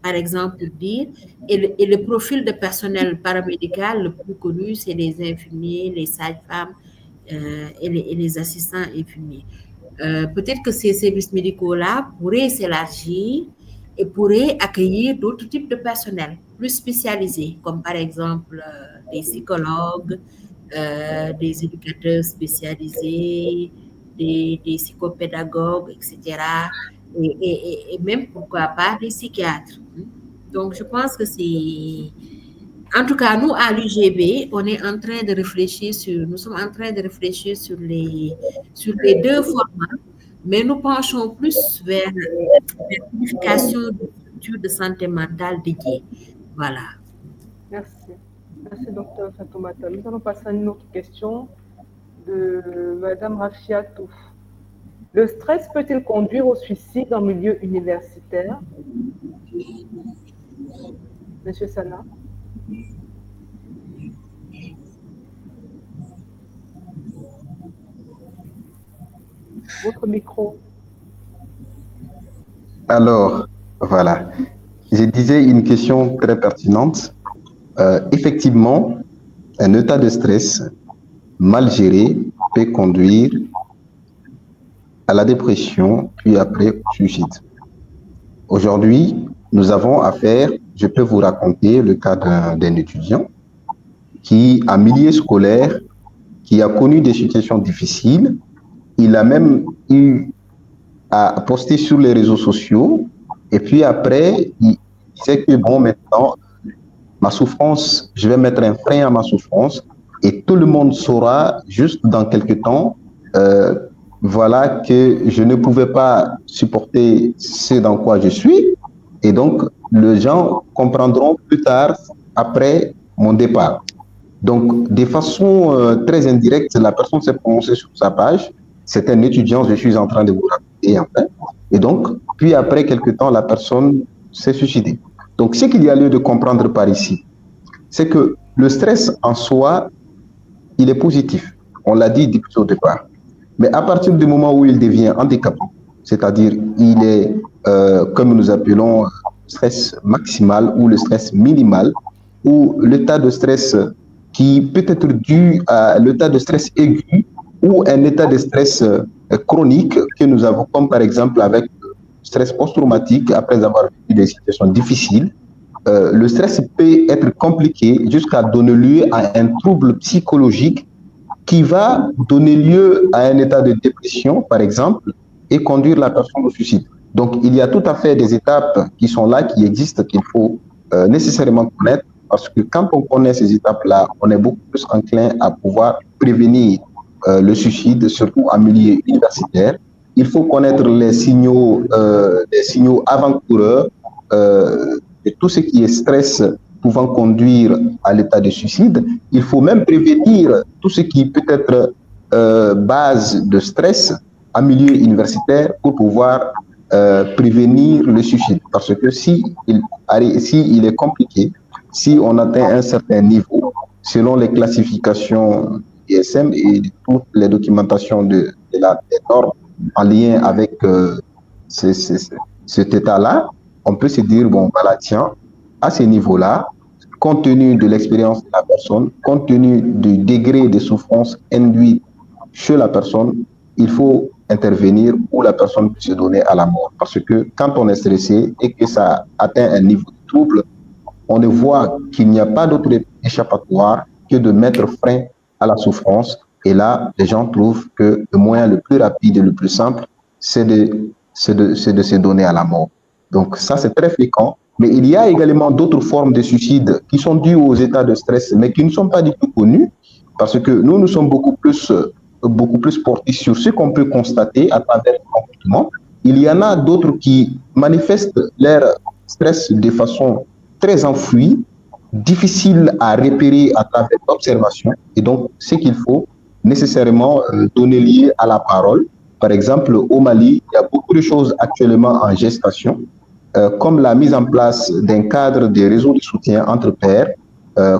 Par exemple, pour dire, et le profil de personnel paramédical le plus connu, c'est les infirmiers, les sages-femmes et les assistants infirmiers. Peut-être que ces services médicaux-là pourraient s'élargir et pourraient accueillir d'autres types de personnel plus spécialisés, comme par exemple des psychologues, des éducateurs spécialisés, des psychopédagogues, etc. Et même, pourquoi pas, des psychiatres. Donc, je pense que c'est... En tout cas, nous, à l'UGB, on est en train de réfléchir nous sommes en train de réfléchir sur les deux formats, mais nous penchons plus vers l'unification de structures de santé mentale dédiées. Voilà. Merci. Merci, Dr Fatoumata. Nous allons passer à une autre question de Madame Rafia Touf. Le stress peut-il conduire au suicide en milieu universitaire? Monsieur Sana. Votre micro. Alors, voilà. Je disais une question très pertinente. Effectivement, un état de stress mal géré peut conduire à la dépression, puis après au suicide. Aujourd'hui, nous avons affaire, je peux vous raconter le cas d'un étudiant qui, en milieu scolaire, qui a connu des situations difficiles. Il a même eu à poster sur les réseaux sociaux, et puis après, il disait que bon, maintenant, ma souffrance, je vais mettre un frein à ma souffrance, et tout le monde saura juste dans quelques temps, voilà, que je ne pouvais pas supporter ce dans quoi je suis, et donc les gens comprendront plus tard, après mon départ. Donc, de façon très indirecte, la personne s'est prononcée sur sa page. C'est un étudiant, je suis en train de vous raconter en fait. Et donc, puis après quelques temps, la personne s'est suicidée. Donc, ce qu'il y a lieu de comprendre par ici, c'est que le stress en soi, il est positif. On l'a dit depuis au départ. Mais à partir du moment où il devient handicapant, c'est-à-dire il est, comme nous appelons, stress maximal ou le stress minimal, ou l'état de stress qui peut être dû à l'état de stress aigu ou un état de stress chronique que nous avons, comme par exemple avec le stress post-traumatique après avoir vécu des situations difficiles. Le stress peut être compliqué jusqu'à donner lieu à un trouble psychologique qui va donner lieu à un état de dépression, par exemple, et conduire la personne au suicide. Donc, il y a tout à fait des étapes qui sont là, qui existent, qu'il faut nécessairement connaître, parce que quand on connaît ces étapes-là, on est beaucoup plus enclin à pouvoir prévenir le suicide, surtout en milieu universitaire. Il faut connaître les signaux avant-coureurs de tout ce qui est stress pouvant conduire à l'état de suicide. Il faut même prévenir tout ce qui peut être base de stress en milieu universitaire pour pouvoir prévenir le suicide. Parce que si il est compliqué, si on atteint un certain niveau, selon les classifications ISM et de toutes les documentations des normes en lien avec cet état-là, on peut se dire, bon, voilà, tiens, à ce niveau-là, compte tenu de l'expérience de la personne, compte tenu du degré de souffrance induite chez la personne, il faut intervenir ou la personne peut se donner à la mort. Parce que quand on est stressé et que ça atteint un niveau de trouble, on ne voit qu'il n'y a pas d'autre échappatoire que de mettre frein à la souffrance. Et là, les gens trouvent que le moyen le plus rapide et le plus simple, c'est de se donner à la mort. Donc ça, c'est très fréquent. Mais il y a également d'autres formes de suicide qui sont dues aux états de stress, mais qui ne sont pas du tout connues, parce que nous sommes beaucoup plus portés sur ce qu'on peut constater à travers le comportement. Il y en a d'autres qui manifestent leur stress de façon très enfouie, difficile à repérer à travers l'observation. Et donc, ce qu'il faut nécessairement donner lieu à la parole. Par exemple, au Mali, il y a beaucoup de choses actuellement en gestation, comme la mise en place d'un cadre de réseaux de soutien entre pairs,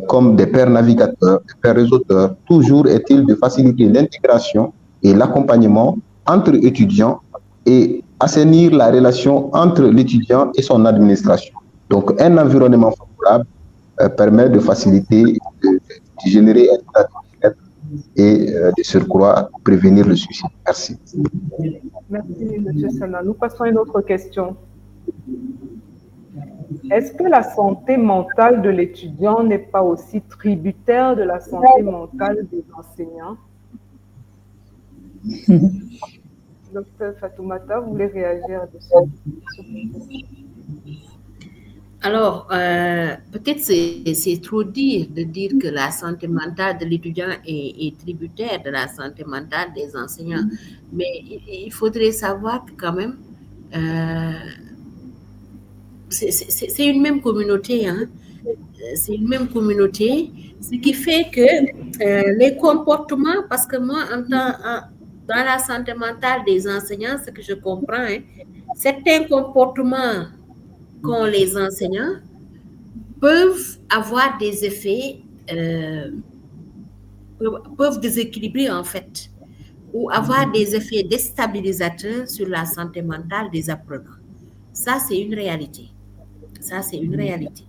comme des pairs navigateurs, des pairs réseauteurs. Toujours est-il de faciliter l'intégration et l'accompagnement entre étudiants et assainir la relation entre l'étudiant et son administration. Donc, un environnement favorable permet de faciliter, de générer un état de bien-être et de surcroît prévenir le suicide. Merci. Merci, M. Sana. Nous passons à une autre question. Est-ce que la santé mentale de l'étudiant n'est pas aussi tributaire de la santé mentale des enseignants? Docteur Fatoumata, vous voulez réagir dessus? Alors, peut-être c'est trop dire de dire que la santé mentale de l'étudiant est tributaire de la santé mentale des enseignants. Mais il faudrait savoir que quand même, c'est une même communauté, hein. C'est une même communauté, ce qui fait que les comportements, parce que moi, dans la santé mentale des enseignants, ce que je comprends, hein, certains comportements qu'ont les enseignants peuvent avoir des effets, peuvent déséquilibrer en fait, ou avoir des effets déstabilisateurs sur la santé mentale des apprenants. Ça, c'est une réalité. Ça, c'est une réalité.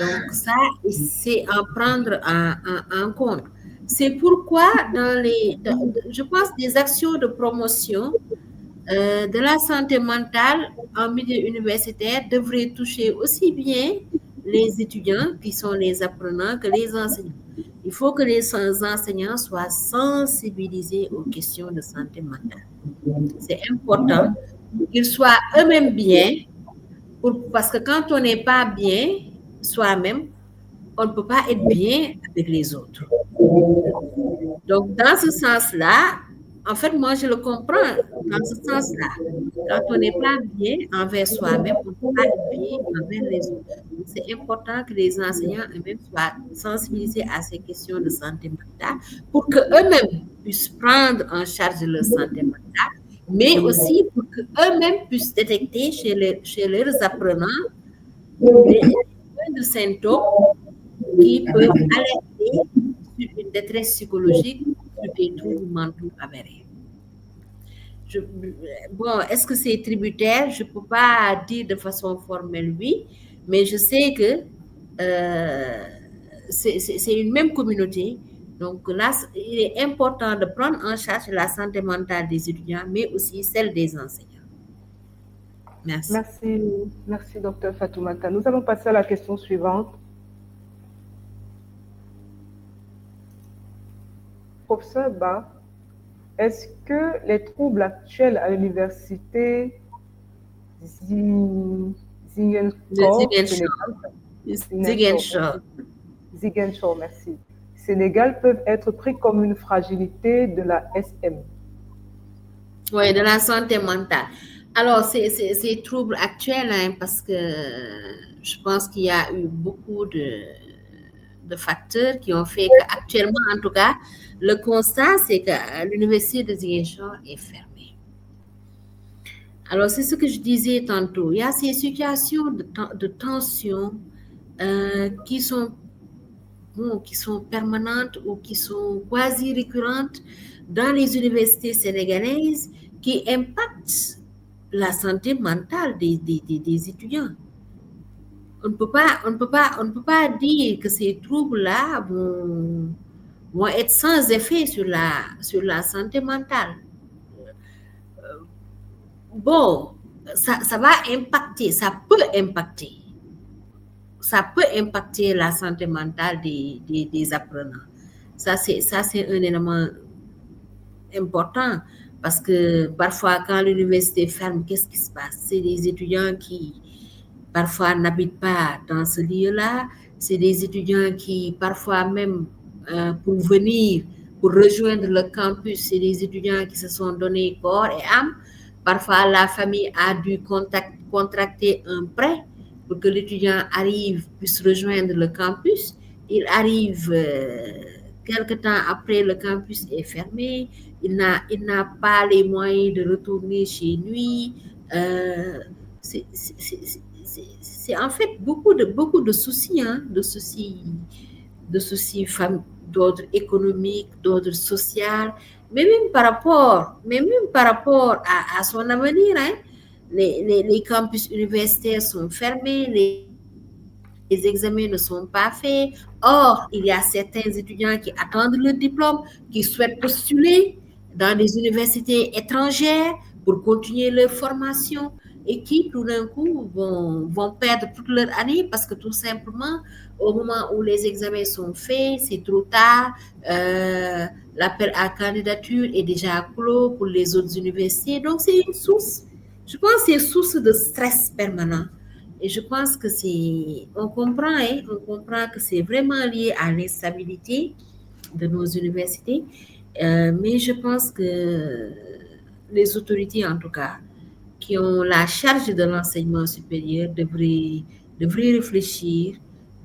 Donc, ça, c'est à prendre en compte. C'est pourquoi je pense, des actions de promotion de la santé mentale en milieu universitaire devraient toucher aussi bien les étudiants qui sont les apprenants que les enseignants. Il faut que les enseignants soient sensibilisés aux questions de santé mentale. C'est important qu'ils soient eux-mêmes bien, parce que quand on n'est pas bien soi-même, on ne peut pas être bien avec les autres. Donc, dans ce sens-là, en fait, moi, je le comprends dans ce sens-là. Quand on n'est pas bien envers soi-même, on ne peut pas être bien envers les autres. C'est important que les enseignants eux-mêmes soient sensibilisés à ces questions de santé mentale pour qu'eux-mêmes puissent prendre en charge leur santé mentale, mais aussi pour qu'eux-mêmes puissent détecter chez leurs apprenants les de symptômes qui peuvent alerter sur une détresse psychologique, sur des troubles mentaux avérés. Bon, est-ce que c'est tributaire? Je ne peux pas dire de façon formelle oui, mais je sais que c'est une même communauté. Donc là, il est important de prendre en charge la santé mentale des étudiants, mais aussi celle des enseignants. Merci. Merci, Dr Fatoumata. Nous allons passer à la question suivante. Professeur Ba, est-ce que les troubles actuels à l'université Ziguinchor, merci, Sénégal peuvent être pris comme une fragilité de la SM? Oui, de la santé mentale. Alors, c'est troubles actuels, hein, parce que je pense qu'il y a eu beaucoup de facteurs qui ont fait qu'actuellement, en tout cas, le constat, c'est que l'université de Ziguinchor est fermée. Alors, c'est ce que je disais tantôt. Il y a ces situations de tension qui sont qui sont permanentes ou qui sont quasi récurrentes dans les universités sénégalaises qui impactent la santé mentale des étudiants. On ne peut pas dire que ces troubles-là vont être sans effet sur la santé mentale. Bon, ça va impacter, ça peut impacter la santé mentale des apprenants. Ça, c'est un élément important parce que parfois, quand l'université ferme, qu'est-ce qui se passe? C'est des étudiants qui, parfois, n'habitent pas dans ce lieu-là. C'est des étudiants qui, parfois, même pour venir, pour rejoindre le campus, c'est des étudiants qui se sont donnés corps et âme. Parfois, la famille a dû contracter un prêt pour que l'étudiant puisse rejoindre le campus. Il arrive quelque temps après, le campus est fermé. Il n'a pas les moyens de retourner chez lui. C'est en fait beaucoup de soucis, hein, de soucis d'ordre économique, d'ordre social, mais même par rapport à son avenir. Hein. Les campus universitaires sont fermés, les examens ne sont pas faits. Or, il y a certains étudiants qui attendent le diplôme, qui souhaitent postuler dans des universités étrangères pour continuer leur formation et qui, tout d'un coup, vont perdre toute leur année parce que tout simplement, au moment où les examens sont faits, c'est trop tard. L'appel à candidature est déjà clos pour les autres universités. Donc, c'est une source, je pense, c'est une source de stress permanent. Et je pense que on comprend que c'est vraiment lié à l'instabilité de nos universités. Mais je pense que les autorités, en tout cas, qui ont la charge de l'enseignement supérieur devraient réfléchir,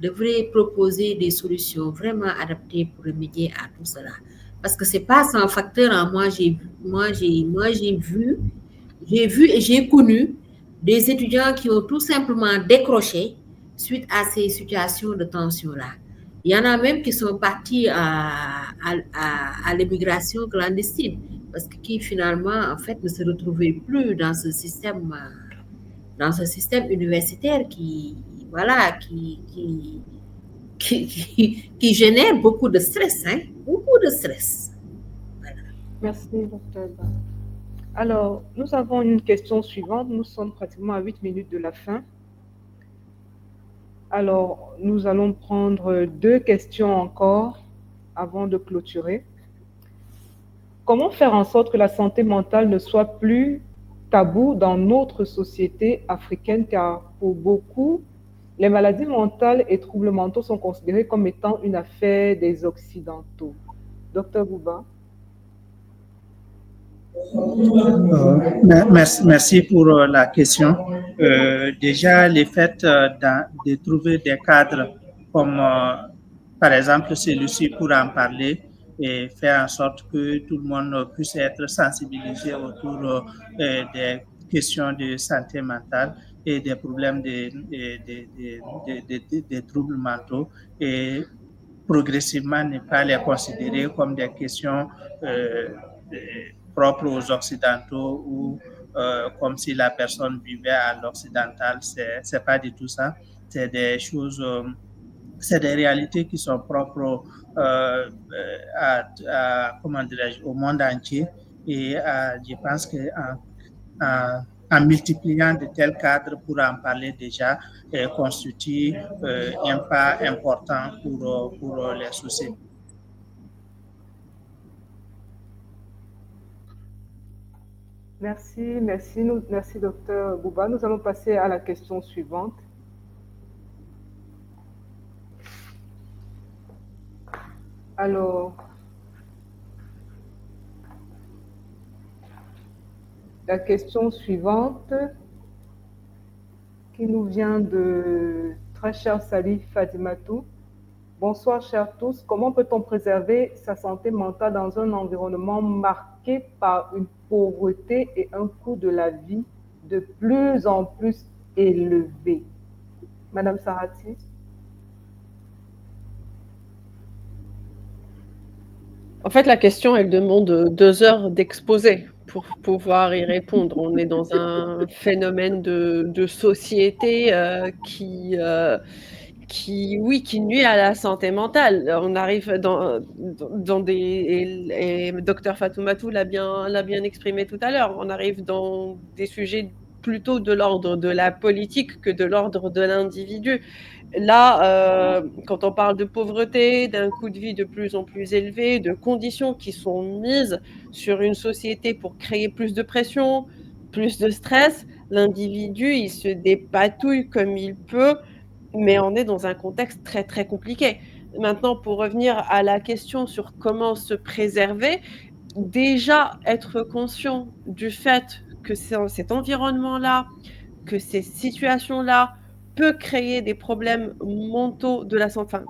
devraient proposer des solutions vraiment adaptées pour remédier à tout cela. Parce que c'est pas sans facteur. Hein. Moi, j'ai vu et j'ai connu des étudiants qui ont tout simplement décroché suite à ces situations de tension-là. Il y en a même qui sont partis à l'immigration clandestine parce que qui finalement, en fait, ne se retrouvaient plus dans ce système universitaire qui génère beaucoup de stress, hein, beaucoup de stress. Voilà. Merci, docteur. Alors, nous avons une question suivante. Nous sommes pratiquement à 8 minutes de la fin. Alors, nous allons prendre 2 questions encore avant de clôturer. Comment faire en sorte que la santé mentale ne soit plus tabou dans notre société africaine, car pour beaucoup, les maladies mentales et troubles mentaux sont considérés comme étant une affaire des Occidentaux. Docteur Bouba. Merci pour la question. Déjà, le fait de trouver des cadres comme, par exemple, celui-ci pour en parler et faire en sorte que tout le monde puisse être sensibilisé autour des questions de santé mentale et des problèmes des troubles mentaux et progressivement ne pas les considérer comme des questions propres aux Occidentaux ou comme si la personne vivait à l'occidental. C'est pas du tout ça. C'est des choses, c'est des réalités qui sont propres comment dirais-je, au monde entier. Et je pense qu'en multipliant de tels cadres pour en parler déjà constitue un pas important pour les sociétés. Merci docteur Bouba. Nous allons passer à la question suivante. Alors, la question suivante qui nous vient de très cher Salih Fadimatou. Bonsoir chers tous. Comment peut-on préserver sa santé mentale dans un environnement marqué par une pauvreté et un coût de la vie de plus en plus élevé? Madame Sarati. En fait, la question, elle demande 2 heures d'exposé pour pouvoir y répondre. On est dans un phénomène de société qui nuit à la santé mentale. On arrive dans des... Et Dr Fatoumata l'a bien exprimé tout à l'heure. On arrive dans des sujets plutôt de l'ordre de la politique que de l'ordre de l'individu. Là, quand on parle de pauvreté, d'un coût de vie de plus en plus élevé, de conditions qui sont mises sur une société pour créer plus de pression, plus de stress, l'individu, il se dépatouille comme il peut, mais on est dans un contexte très, très compliqué. Maintenant, pour revenir à la question sur comment se préserver, déjà être conscient du fait que cet environnement-là, que ces situations-là peut créer des problèmes mentaux de la santé, enfin,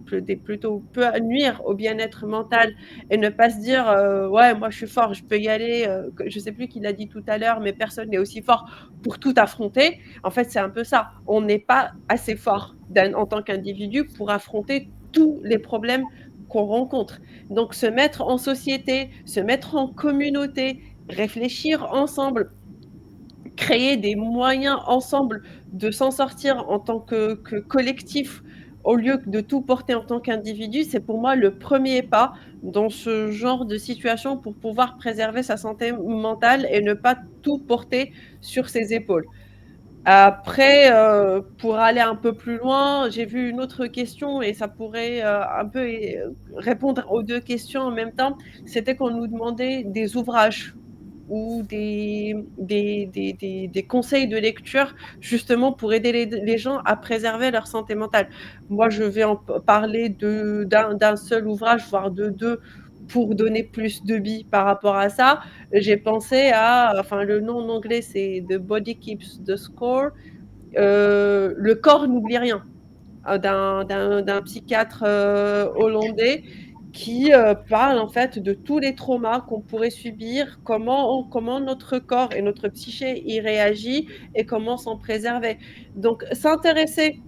plutôt peut nuire au bien-être mental et ne pas se dire ouais, moi je suis fort, je peux y aller. Je sais plus qui l'a dit tout à l'heure, mais personne n'est aussi fort pour tout affronter. En fait, c'est un peu ça. On n'est pas assez fort en tant qu'individu pour affronter tous les problèmes qu'on rencontre. Donc, se mettre en société, se mettre en communauté, réfléchir ensemble, créer des moyens ensemble de s'en sortir en tant que collectif au lieu de tout porter en tant qu'individu, c'est pour moi le premier pas dans ce genre de situation pour pouvoir préserver sa santé mentale et ne pas tout porter sur ses épaules. Après, pour aller un peu plus loin, j'ai vu une autre question et ça pourrait un peu répondre aux 2 questions en même temps. C'était qu'on nous demandait des ouvrages ou des conseils de lecture justement pour aider les gens à préserver leur santé mentale. Moi, je vais en parler d'un seul ouvrage, voire de 2, pour donner plus de billes par rapport à ça. J'ai pensé enfin le nom en anglais c'est The Body Keeps the Score, Le corps n'oublie rien, d'un psychiatre hollandais qui parle en fait de tous les traumas qu'on pourrait subir, comment notre corps et notre psyché y réagit et comment s'en préserver. Donc s'intéresser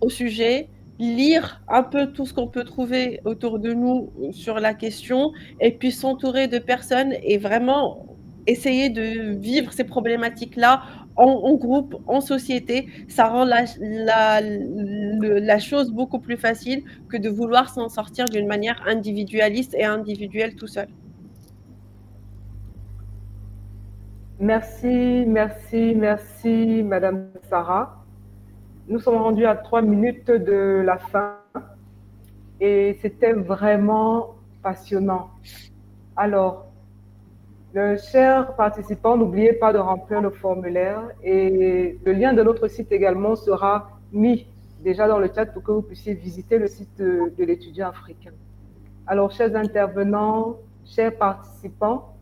au sujet, lire un peu tout ce qu'on peut trouver autour de nous sur la question et puis s'entourer de personnes et vraiment essayer de vivre ces problématiques-là en groupe, en société. Ça rend la chose beaucoup plus facile que de vouloir s'en sortir d'une manière individualiste et individuelle tout seul. Merci, merci, merci, Madame Sarah. Nous sommes rendus à 3 minutes de la fin et c'était vraiment passionnant. Alors, chers participants, n'oubliez pas de remplir le formulaire et le lien de notre site également sera mis déjà dans le chat pour que vous puissiez visiter le site de l'étudiant africain. Alors, chers intervenants, chers participants,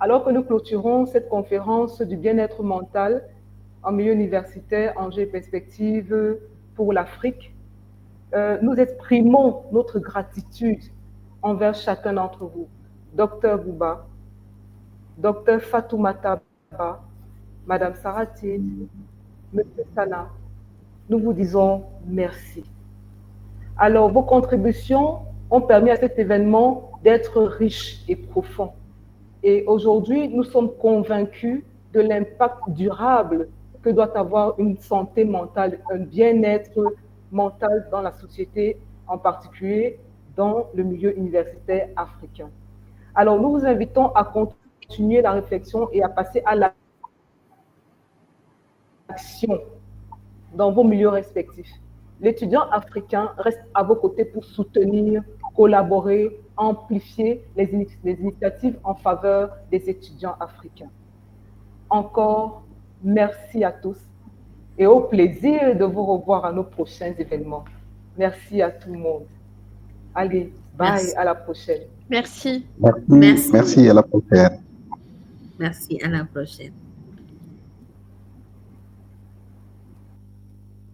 alors que nous clôturons cette conférence du bien-être mental en milieu universitaire, enjeux et perspectives pour l'Afrique, nous exprimons notre gratitude envers chacun d'entre vous. Dr Bouba, Dr Fatoumata Ba, Madame Sarati, Monsieur Sana, nous vous disons merci. Alors, vos contributions ont permis à cet événement d'être riche et profond. Et aujourd'hui, nous sommes convaincus de l'impact durable que doit avoir une santé mentale, un bien-être mental dans la société, en particulier dans le milieu universitaire africain. Alors, nous vous invitons à continuer la réflexion et à passer à l'action dans vos milieux respectifs. L'étudiant africain reste à vos côtés pour soutenir, collaborer, amplifier les initiatives en faveur des étudiants africains. Encore, merci à tous et au plaisir de vous revoir à nos prochains événements. Merci à tout le monde. Allez, bye, merci. À la prochaine. Merci. Merci, à la prochaine. Merci, à la prochaine.